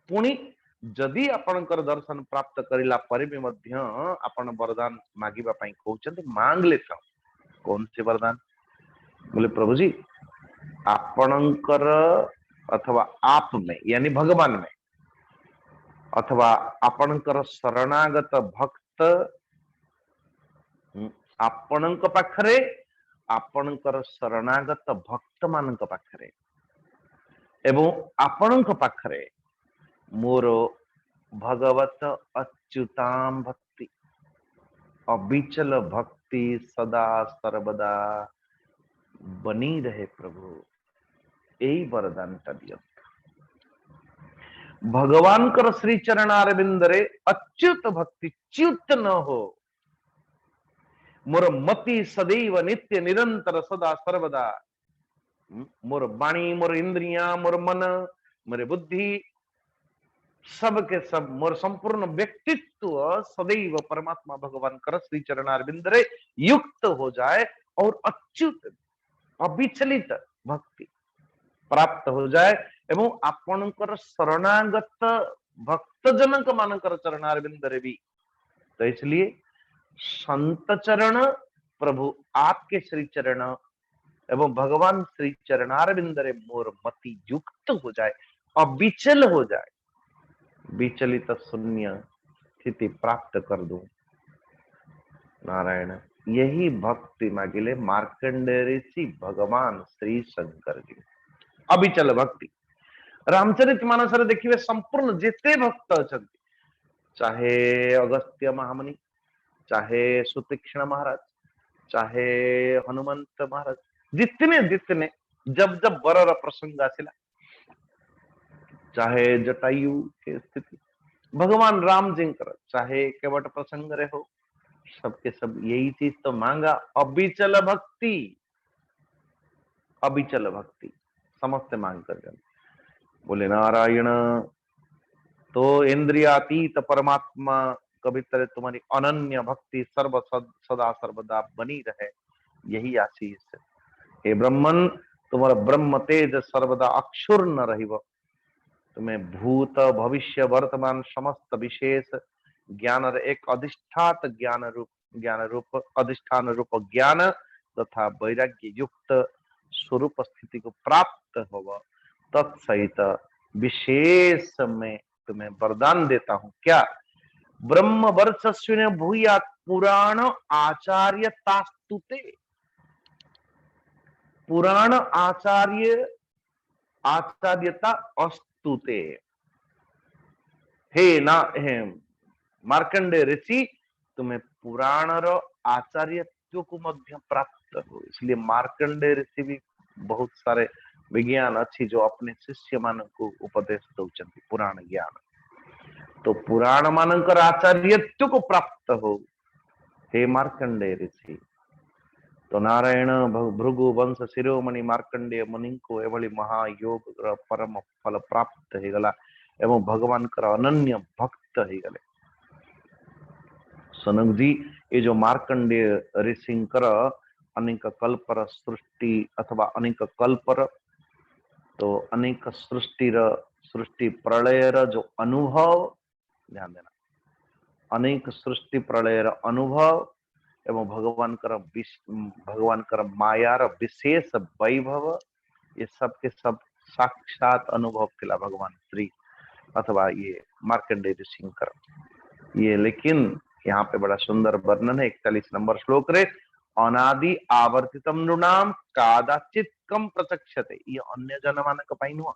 पुणी जदि आपणकर दर्शन प्राप्त करिला परे भी मध्य आपण वरदान मागिबा पई कहउचंती मांग लेता कौन से वरदान बोले प्रभु जी आपणकर अथवा आप में यानी भगवान में अथवा आपणकर शरणागत भक्त आपणक पाखरे आपणकर शरणागत भक्त मानक पाखरे एवं आपणक पाखरे मोर भगवत अच्युताम भक्ति अविचल भक्ति सदा सर्वदा बनी रहे प्रभु यही वरदान दियो। भगवान कर श्री चरणारविंद रे अच्युत भक्ति च्युत न हो मोर मति सदैव नित्य निरंतर सदा सर्वदा मोर वाणी मोर इंद्रिया मोर मन मोर बुद्धि सबके सब मोर संपूर्ण व्यक्तित्व सदैव परमात्मा भगवान कर श्री चरणारविंद रे युक्त हो जाए और अच्युत अविचलित भक्ति प्राप्त हो जाए एवं आपणकर शरणागत भक्त जनक मानकर चरणारविंद रे भी। तो इसलिए संत चरण प्रभु आपके श्री चरण एवं भगवान श्री चरणारविंद रे मोर मति युक्त हो जाए अविचल हो जाए विचलित शून्य स्थिति प्राप्त कर दो। नारायण यही भक्ति मागिले मार्कंडेय ऋषि भगवान श्री शंकर जी अविचल भक्ति। रामचरित मानस देखिए संपूर्ण जेते भक्त अछंती चाहे अगस्त्य महामुनि चाहे सुतीक्ष्ण महाराज चाहे हनुमंत महाराज जितने जितने जब जब बरर प्रसंग आसिला चाहे जटायु के स्थिति भगवान राम जी कर चाहे केवट प्रसंग रे हो सबके सब यही चीज तो मांगा अविचल भक्ति अविचल भक्ति समस्त मांग कर जाए। बोले नारायण तो इंद्रियातीत परमात्मा कभी तरह तुम्हारी अनन्य भक्ति सर्व सदा सर्वदा बनी रहे यही आशीष। हे ब्रह्मन तुम्हारा ब्रह्म तेज सर्वदा अक्षुर्ण रहिब तुम्हें भूत भविष्य वर्तमान समस्त विशेष ज्ञान एक अधिष्ठात ज्ञान रूप अधिष्ठान रूप ज्ञान तथा वैराग्य युक्त स्वरूप स्थिति को प्राप्त होगा तत्सहित विशेष में तुम्हें वरदान देता हूं। क्या? ब्रह्म वर्चस्विने भूयात् पुराण आचार्यतास्तुते। पुराण आचार्यता अस्तुते। हे मार्कंडे ऋषि, तुम्हें पुराण आचार्यत्व को मध्य प्राप्त हो। इसलिए मार्कंडे ऋषि भी बहुत सारे विज्ञान अच्छी जो अपने शिष्य मान को उपदेश दौरान पुराण ज्ञान, तो पुराण मानकर आचार्यत्व को प्राप्त हो हे मार्कंडे ऋषि। तो नारायण भृगु वंश शिरोमणि मार्कंडेय मुनि को एभली महायोग परम फल प्राप्त हो गला एवं भगवान कर अनन्य भक्त हो गले। सनक जी, ये जो मार्कंडेय ऋषिंकर अनेक कल्पर सृष्टि अथवा अनेक कल्पर तो अनेक सृष्टि प्रलय जो अनुभव, ध्यान देना, अनेक सृष्टि प्रलय अनुभव एवं भगवान कर मायार विशेष वैभव, ये सब के सब साक्षात अनुभव किला भगवान श्री अथवा ये मार्कंडेय ऋषिंकर ये। लेकिन यहाँ पे बड़ा सुंदर वर्णन है 41 नंबर श्लोक रे, अनादि आवर्तितम नृणाम कादाचित कम प्रचक्षते। ये अन्य जन मानक पाई नुह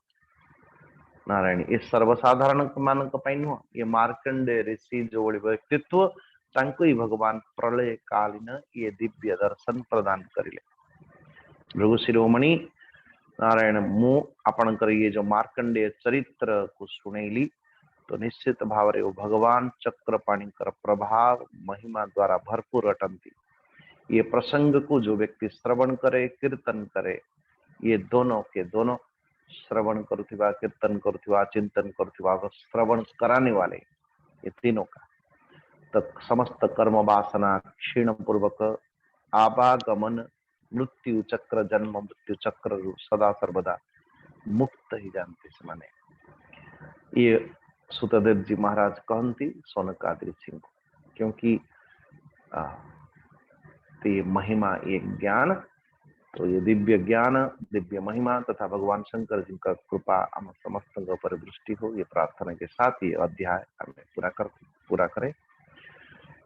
नारायण, ये सर्वसाधारण मानक पाई नुह। ये मार्कंडेय ऋषि जो व्यक्तित्व तांको ही भगवान प्रलय कालीन ये दिव्य दर्शन प्रदान करिले। भृगु शिरोमणि नारायण, मु आपणकर ये जो मार्कंडेय चरित्र को सुनेली तो निश्चित भाव रे भगवान चक्रपाणी कर प्रभाव महिमा द्वारा भरपूर अटंती। ये प्रसंग को जो व्यक्ति श्रवण करे कीर्तन करे, ये दोनों के दोनों श्रवण करुथिबा कीर्तन करुथिबा चिंतन करुथिबा श्रवण कराने वाले ये तीनों का तक समस्त कर्म वासना क्षीण पूर्वक आवागमन मृत्यु चक्र जन्म मृत्यु चक्र सदा सर्वदा मुक्त ही जानते से माने। ये सुतदेव जी महाराज कहती सौनकादि सिंह को, क्योंकि ये महिमा ये ज्ञान, तो ये दिव्य ज्ञान दिव्य महिमा तथा भगवान शंकर जी का कृपा हम समस्त पर दृष्टि हो, ये प्रार्थना के साथ ये अध्याय हमें पूरा करें।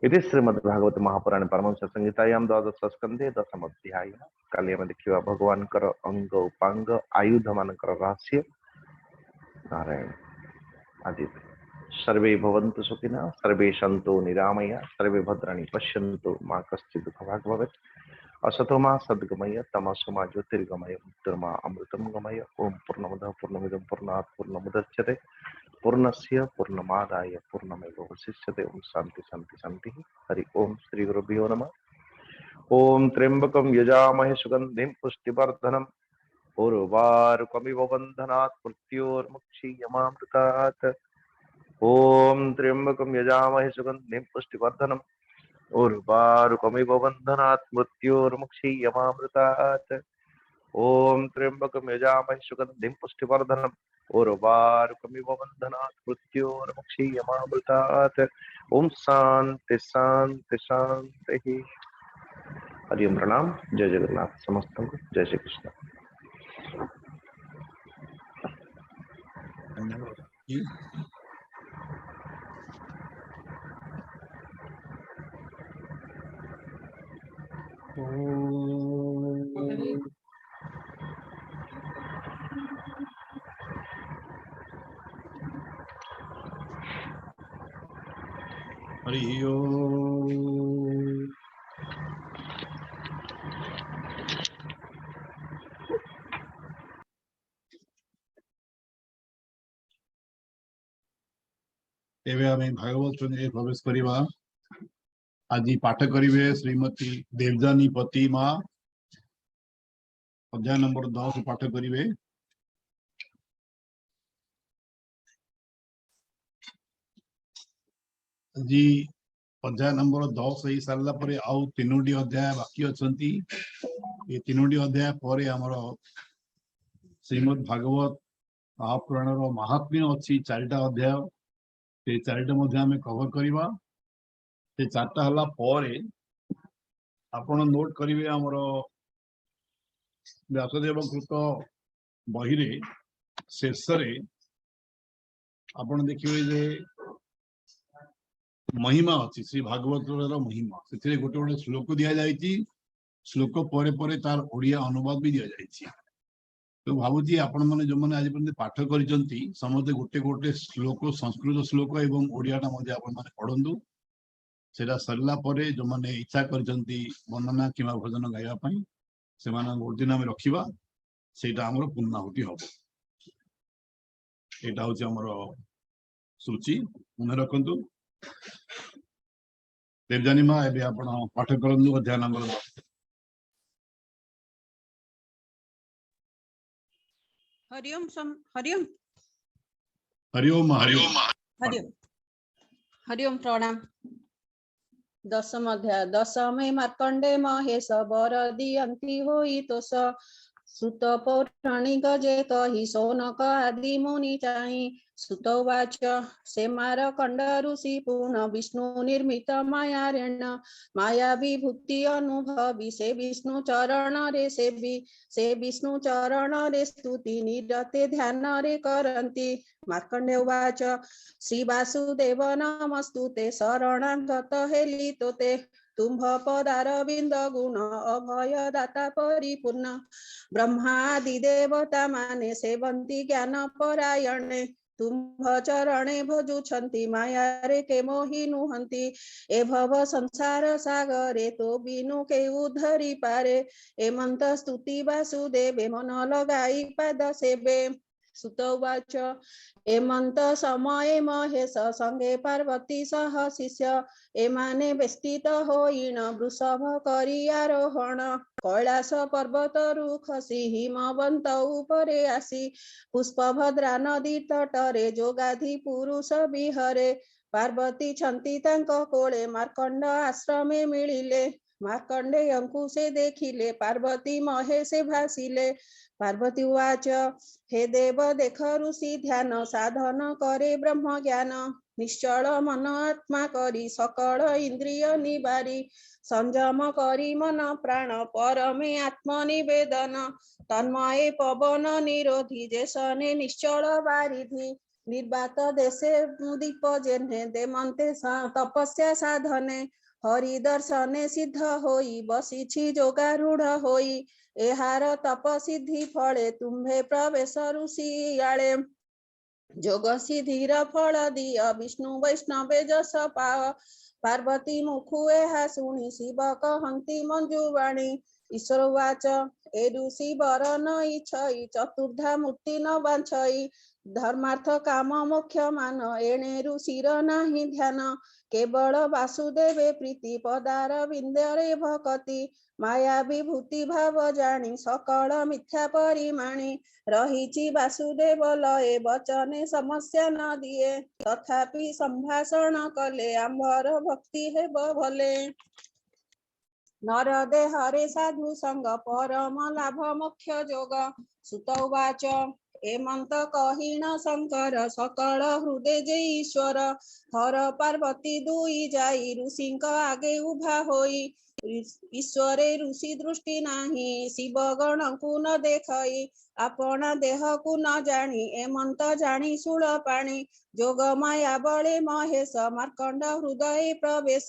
इति श्रीमद्भागवत महापुराण परमहंस संहितायां द्वादश स्कंधे दशम अध्याय। काली में देखिए भगवान कर अंग उपांग आयुध मानकर रहस्य नारायण आदि। सर्वे भवन्तु सुखिनः, सर्वे सन्तु निरामया, सर्वे भद्राणि पश्यन्तु मा कश्चित् दुःखभाग् भवेत्। असतो मा सद्गमय, तमसो मा ज्योतिर्गमय, मृत्युर्मा अमृतं गमय। ओम पूर्णमदः पूर्णमिदं पूर्णात् पूर्णमुदच्यते पूर्णस्य पूर्णमादाय पूर्णमेवावशिष्यते। ओम शांति शांति शांति। हरि ओम श्री गुरुभ्यो नमः। ओम त्र्यंबकं यजामहे सुगंधिं पुष्टिवर्धनम् उर्वारुकमिव बन्धनात् मृत्योर्मुक्षीयमामृतात्। ओम त्र्यंबकं यजामहे सुगंधिं पुष्टिवर्धनम् उर्वारुकमिव बन्धनात् मृत्योर्मुक्षीयमामृतात्। ओम त्र्यंबकं यजामहे सुगंधिं पुष्टिवर्धनम् उर्वारुकमिव बन्धनात् मृत्योर्मुक्षीयमामृतात्। ओम शांति शांति शांति। हरि ओम प्रणाम। जय जगन्नाथ समस्तों को। जय श्री कृष्ण। हरि ओम। एवं आम भागवत प्रवेश करवा। आज पाठ करेंगे श्रीमती देवजानी पति माँ अध्याय नंबर 10 पाठ करेंगे। आज अध्याय नंबर 10 हो सारा पर आउ 3टी अध्याय बाकी अच्छा। ये 3टी अध्याय पर आमर श्रीमद् भागवत महापुराण महात्म्य अच्छी 4टा अध्याय, से 4टा आम कवर करवा। से 4टा हला पर आपण नोट करेंगे आमर व्यासदेव कृत बही रे शेष आपण देखिए जे महिमा अच्छी श्री भागवत महिमा से गोटे गोटे श्लोक दि जाए श्लोक परे परे तार ओडिया अनुवाद भी दि जाए तो भावुची आपण मैंने जो मैंने आज पर्यंत पाठ करिसंती समस्त गोटे गोटे श्लोक संस्कृत श्लोक एवं ओडियाटा मध्ये आपण माने पढंतु सेटा सरला परे जो मैंने इच्छा करिसंती वर्णना किबा भजन गाइबा पई से माने गोटे दिन आमे रखिबा सेटा हमर पूर्णाहुति हबो एटा होची हमर सूची मने रखंतु देवजानी माँ एबे आपण पाठ करंतु अध्याय नंबर 10 हरिओम हरिओम हरिओम हरिओम प्रणाम। दशम अध्याय दशमे मार्कंडे महेश बर दियंती होई तो सुत पौराणिक जे कही सोनक आदि मुनि चाहि सुतवाच से मारकंड ऋषि पूर्ण विष्णु निर्मित मायारेण माया विभूति अनुभवी से विष्णु चरण रे से विष्णु चरण रे स्तुति निरते ध्यान रे करंती। मार्कंडे उवाच श्री वासुदेव नमस्तुते शरणागत हेलितो ते तुम्भ पदारविंद गुण अभय दाता परिपूर्ण ब्रह्मादि देवता माने सेवंती ज्ञान परायणे तुम्भ चरणे भजुछन्ति माया रे के मोहि नुहन्ति ए भव संसार सागरे तो बिनु के उद्धरी पारे एमंत स्तुति वासुदेवे मन लगाई पद सेवे। सुत उवाच एमंत समय महेश संगे पार्वती सह शिष्य एमाने बेष्टित होइण वृषभ करी आरोहण कैलास पर्वत खसी हिमवंत उपरे आसी पुष्पभद्रा नदी तटरे जोगाधि पुरुष विहरे पार्वती छंती तांको कोळे मार्कंड आश्रमे मिलिले मार्कंडे अंकुशे देखिले पार्वती महेशे भासिले। पार्वती उवाच हे देव देख ऋषि ध्यान साधन करे ब्रह्म ज्ञान निश्चल मन आत्मा करी सकल इंद्रिय निवारी संयम करी मन प्राण परमे आत्म निवेदन तन्मये पवन निरोधी जेसने निश्चल वारिधि निर्वात देशे दीप जेन्हे देमन्ते तपस्या साधने हरि दर्शने सिद्ध होई बसिछि जोगारूढ़ होई एहार तप सिद्धि फले तुम्भे प्रवेश ऋषियाळे जोग सिद्धिर फल दिय विष्णु वैष्णवे जस पाव पार्वती मुखु एहा सुनि शिव कहन्ति मंजुवाणी। ईश्वर उवाच ए ऋषि वर न इच्छई चतुर्धा मूर्ति न वांछई धर्मार्थ काम मोक्ष मान एणे ऋषिर नाही ध्यान केवल वासुदेवे प्रीति पदार विंदरे भकति माया विभूति भाव जानी सकल मिथ्या परिमाणी रहिछि वासुदेव लये वचने समस्या न दिए तथापि संभाषण कले आंभर भक्ति हेब भले नर देहरे साधु संग परम लाभ मोक्ष जोग। सुत उवाच एमंत कहीण शंकर सकल हृदय जे ईश्वर हर पार्वती दुई जाई ऋषिंक आगे उभा होई ईश्वरे ऋषि दृष्टि नाही शिव गण को न देखई अपना देह को न जानी एमंत जानी शूल पाणी जोग माया बळे महेश मार्कंड हृदय प्रवेश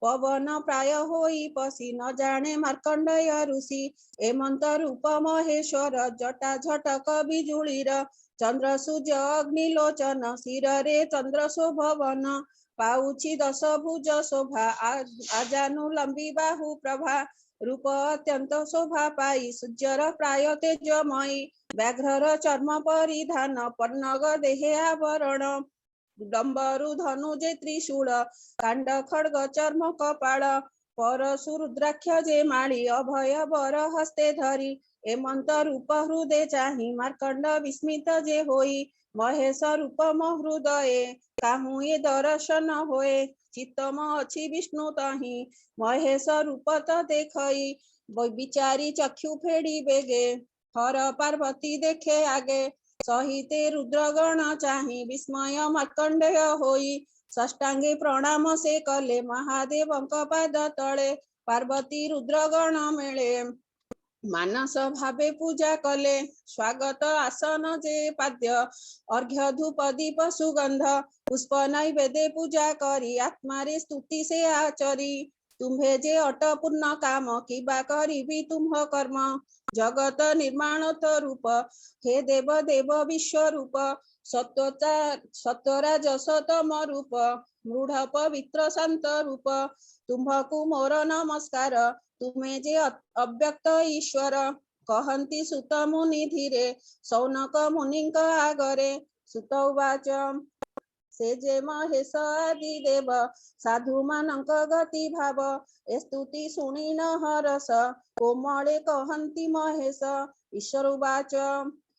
पवन प्राय होई पसी न जाने मार्कंडय ऋषि एमंत रूप महेश्वर जटा झटक बिजुलीर चंद्र सूर्य अग्निलोचन शिर रे चंद्र शोभवन पाउछि दश भुज शोभा आजानु लंबी बाहु प्रभा रूप अत्यंत शोभा पाई सूर्यर प्राय तेजमयी व्याघ्रर चर्म परिधान पन्नग देहे आवरण डंबरु धनु जे त्रिशूल कांड खड्ग चर्म कपाळ परशु रुद्राक्ष जे माळी अभय वर हस्ते धरी एमंत रूप हृदय चाहि मार्कंड विस्मित जे होई महेश रूपम हृदये काहू ये दर्शन होए चित्तम अछि विष्णु तहि महेश रूपत देखई विचारी चक्षु फेड़ी बेगे हर पार्वती देखे आगे सहिते रुद्रगण चाहि विस्मय मार्कंडेय होई षष्टांगे प्रणाम से कले महादेवंक पाद तले पार्वती रुद्रगण मेले मानस भावे पूजा कले स्वागत आसन जे पाद्य अर्घ्य धूप दीप सुगंध पुष्प नैवेद्य पूजा करी आत्मारे स्तुति से आचरी तुम्हे जे अट पूर्ण काम किबा करिबी तुम्ह कर्म जगत निर्माण रूप हे देव देव विश्व रूप सत्वराजसतम रूप मूढ़ पवित्र शांत रूप तुम्हकु मोर नमस्कार तुम्हें जे अव्यक्त ईश्वर कहन्ति सुत मुनि धीरे सौनक मुनिंक आगरे सुत उवाच से जे महेश आदि देव साधु मानक गति भाव स्तुति शुणी न हरस कोमले कहन्ति महेश ईश्वर उवाच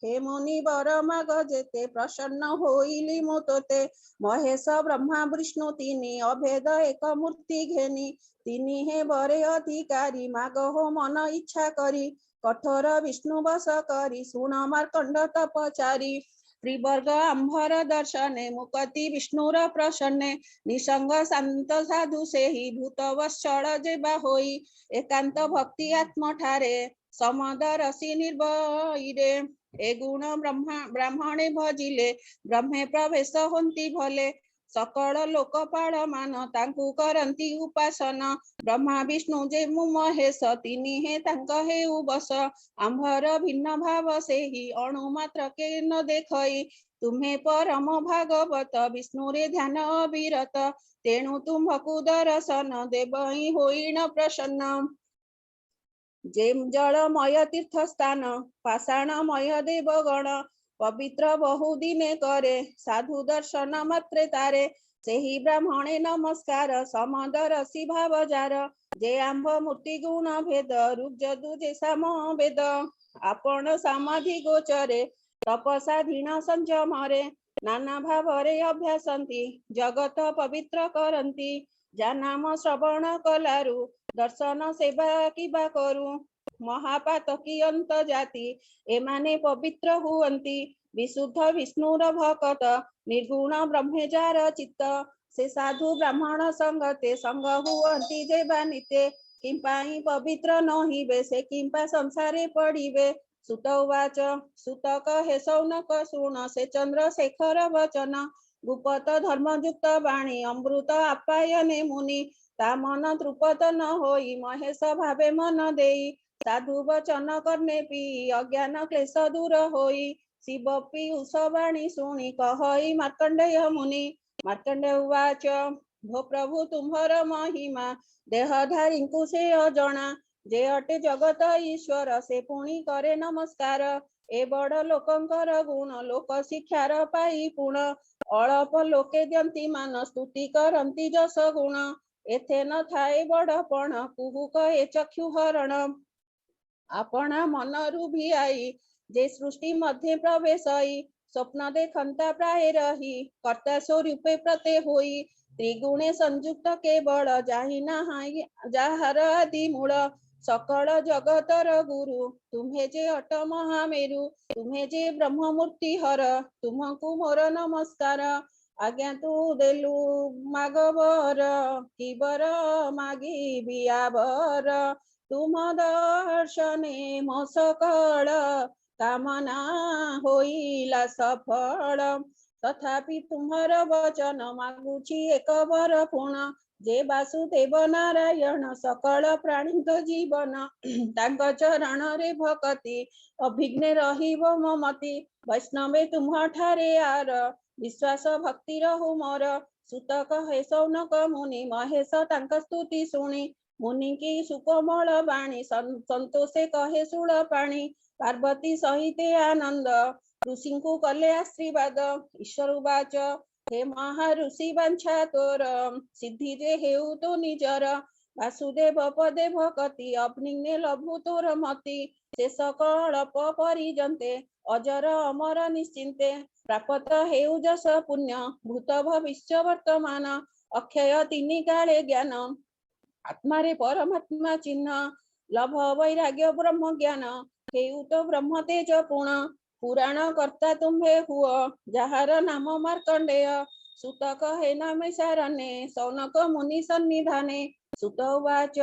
हे मुनि वर माग जेते प्रसन्न होइली मु तोते महेश ब्रह्मा विष्णु तिनी अभेद एक मूर्ति घेनी तिनी हे बरे अधिकारी माग हो मन इच्छा करी कठोर विष्णु बस करी सुण मार्कंड तपचारी त्रिवर्ग अंबर दर्शने मुकति विष्णुर प्रसन्ने निसंग शांत साधु से ही भूत वत्सल जेबा होई एकांत भक्ति आत्म ठारे समदरसी निर्भयरे ए गुण ब्राह्मणे भजिले ब्रह्मे प्रवेश होन्ति भले सकल लोकपाल मान तांकु करंती उपासना ब्रह्मा विष्णु जे महेश तिनी हे तांक हे उबस आंभर भिन्न भाव से ही अणु मात्र के न देखई तुम्हें परम भागवत विष्णु रे ध्यान अविरत तेणु तुम्हकु दर्शन देवई होई न प्रसन्न जेम जलमय तीर्थ स्थान पाषाणमय देवगण पवित्र बहु दिने करे साधु दर्शन मात्रे तारे सेही ब्राह्मणे नमस्कार समदरसी भाव जार जे आंभ मूर्ति गुण भेद रूप जदु जे साम वेद आपण समाधि गोचरे तपसा धीन संयमरे नाना भावरे अभ्यासंती जगत पवित्र करंती जा नाम श्रवण कलारु दर्शन सेवा किबा करू महापातकी अंत जाति एमाने पवित्र हुअंती विशुद्ध विष्णुर भक्त निर्गुण ब्रह्मेजार चित्त से साधु ब्राह्मण संगते संग हुअंती देवानिते किंपाई पवित्र नहिबे से किंपा संसारे पड़िबे सुत उवाच सुत कहे सौनक सुन से चंद्रशेखर वचन गुपत धर्मयुक्त वाणी अमृत आपायने मुनि ता मन तृपत न होई महेश भावे मन देई साधु वचन करने पी अज्ञान क्लेश दूर होई शिव पीयूष वाणी शुणी कहई मार्कंडेय मुनि मार्कंडेय उवाच भो प्रभु तुम्हर महिमा देहधारी को से अजना जे अटे जगत ईश्वर से पुणी करे नमस्कार ए बड़ लोकंकर गुण लोक शिक्षार पाई पुण अल्प लोके द्यंती मान स्तुति करंती जस गुण एथे न थाए बड़पण कुहुक ए चक्षु हरण अपना मन रूभी आई जे सृष्टि मध्य प्रवेशई स्वप्न देखंता प्राय रही कर्ता स्वरूपे प्रते होई त्रिगुणे संयुक्त केवल जाहि नहाई जाहर आदि मूल सकल जगतर गुरु तुम्हें जे अट महामेरु तुम्हें जे ब्रह्म मूर्ति हर तुमको मोर नमस्कार आज्ञा तू देलु मागवर कि बर मागी बियाबर तुम दर्शने मो सकल कामना होइला सफल तथापि तुम्हार वचन मागुची एक बर पुण जे वासुदेव नारायण सकल प्राणी जीवन तांक चरण रे भक्ति अभिघ्ने रहिब ममति वैष्णवे तुम्ह ठारे आर विश्वास भक्ति रहु मोर सुत कहे सौनक मुनि महेश तांक स्तुति शुणी मुनि की सुकोमल वाणी संतोषे कहे सुळ पाणी पार्वती सहिते आनंद ऋषि को कले आशीर्वाद ईश्वर उवाच हे महाऋषि वांछा तोर सिद्धि जे हेउ तो निजर वासुदेव पदे भक्ति अग्निने लभु तोर मति शेष कल्प परिजन्ते अजर अमर निश्चिन्ते प्राप्त हेउ जस पुण्य भूत भविष्य वर्तमान अक्षय तिनि काले ज्ञान आत्मारे परमात्मा चिन्ह लभ वैराग्य ब्रह्म ज्ञान हेउ तो ब्रह्म तेज पूर्ण पुराण कर्ता तुम्हे हुआ जहार नाम मार्कंडेय सुत कहे नामे सारणे सौनक मुनि सन्निधाने सुत उवाच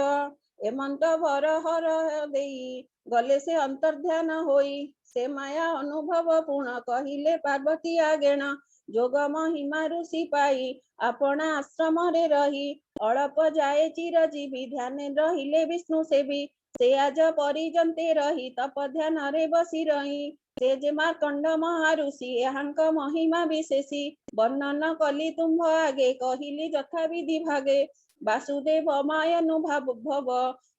एमंत वर हर देई गले से अंतर्ध्यान होई से माया अनुभव पूर्ण कहिले पार्वती आगेण जोग महिमा ऋषि पाई आपण आश्रम रे रही अळप जाए चिरजीवी ध्यान रहिले विष्णु सेवी से आज परिजन्ते रही तप ध्यान रे बसी रही से जे मार्कंड महाऋषि एहांक महिमा विशेषी वर्णन कली तुम्भ आगे कहिली यथा विधि भागे वासुदेव मायानुभव भव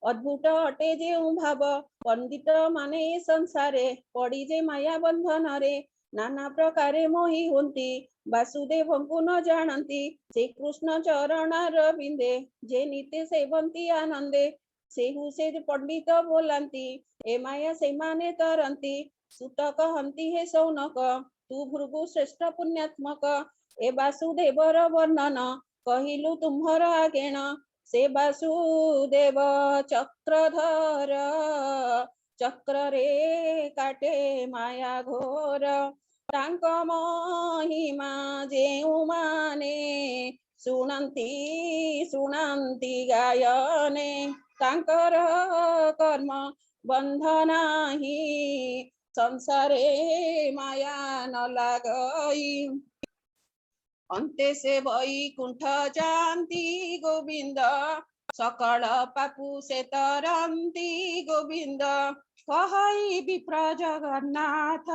अद्भुत अटे जे भाव पंडित माने संसारे पड़ी जे माया बंधन रे नाना प्रकारे मोही होती वासुदेव को न जानती से कृष्ण चरणार बिंदे जे नित्य सेवंती आनंदे सेहु से पंडित बोलंती ए माया से माने तरंती सुत कहंती हे सौनक तू भृगु श्रेष्ठ पुण्यात्मक ए वासुदेवर वर्णन कहिलु तुम्हर आगेण से वासुदेव चक्रधर चक्र रे काटे माया घोर तांक महिमा जेउ माने सुनंती सुनंती गायने तांकर कर्म बंधनाही संसारे माया न लागई अंते से वैकुंठ जानती गोविंद सकल पापु से तरंती गोविंद कहई विप्र जगन्नाथ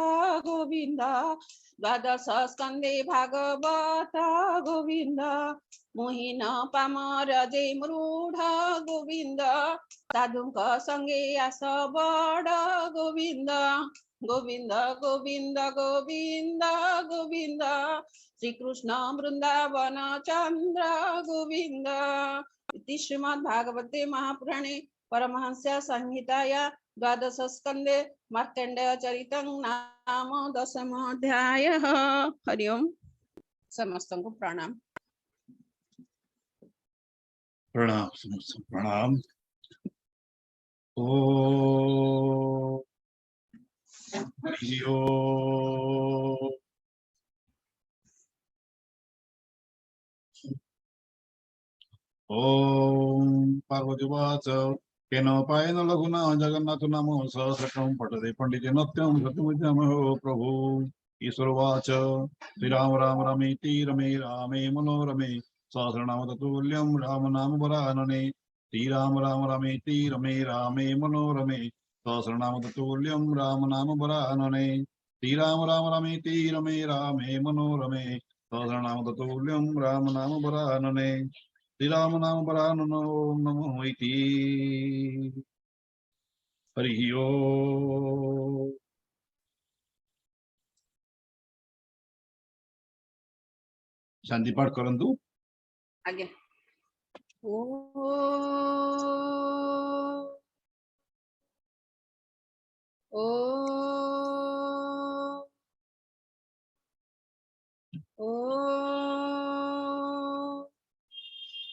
गोविंद द्वादश स्कंदे भागवत गोविंद मोहिन पामर जे मृढ़ गोविंद साधुक संगे आस बड़ गोविंद गोविंद गोविंद गोविंद गोविंद श्री कृष्ण वृंदावन चंद्र गोविंद इति श्रीमद्भागवते महापुराणे परमहंस्य संहिताया द्वादश स्कंदे मार्कंडेय चरितं नाम 10 अध्यायः। हरि ओम समस्तंको प्रणाम। प्रणाम समस्त प्रणाम। ओ हरि ओम। ओम पार्वतीवाच केन उपायेन लघुना जगन्नाथ नाम सहस्रकं पठते पंडिते नत्यं शतमुद्यमो प्रभु। ईश्वरवाच श्रीराम राम रमेति रमे रामे मनोरमे सहस्रनाम तत्तुल्यं राम नाम वरानने। श्रीराम राम रमेति रमे रामे मनोरमे सहस्रनाम तत्तुल्यं राम नाम वरानने। श्रीराम राम रमेति रमे रामे मनोरमे सहस्रनाम तत्तुल्यं राम नाम वरानने। श्रीराम नाम वराननो नमो इति। हरि ओम। शांति पाठ करंतु। आगे ओ ओ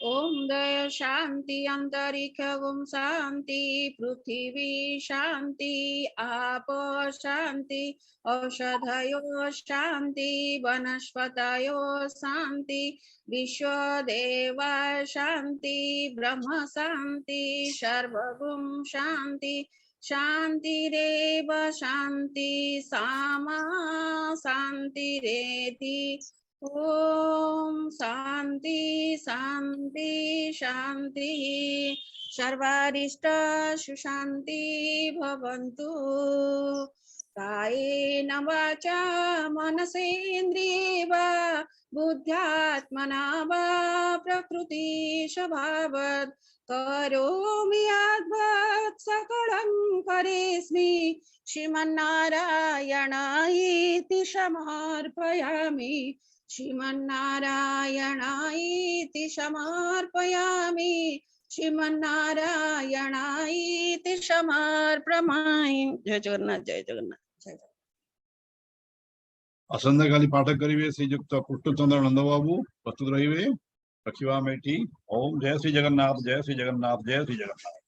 ओम दया शांति अंतरिक्ष ओम शांति पृथ्वी शांति आप शांति औषधयो शांति वनस्पतयो शांति विश्वदेवा शांति ब्रह्म शांति सर्वगुण शांति शांतिरेव शांति सामा शांतिरेति ओम शांति शांति शांति सर्वारिष्ट सुशांति भवन्तु। कायेन वाचा मनसेन्द्रिये वा बुद्ध्यात्मना वा प्रकृति स्वभावात् करोमि यद्वत् सकलं करिष्यि श्रीमन्नारायणायेति समर्पयामि श्रीमन्नारायणायेति समर्पयामि श्रीमन्नारायणायेति समर्पयामि। जय जगन्नाथ जय जगन्नाथ जय जगन्नाथ। असंध्याकाली पाठ करिवे श्रीयुक्त कृष्णचंद्र नंद बाबू प्रस्तुत रहिवे रखिवा मेटी। ओम जय श्री जगन्नाथ जय श्री जगन्नाथ जय श्री जगन्नाथ।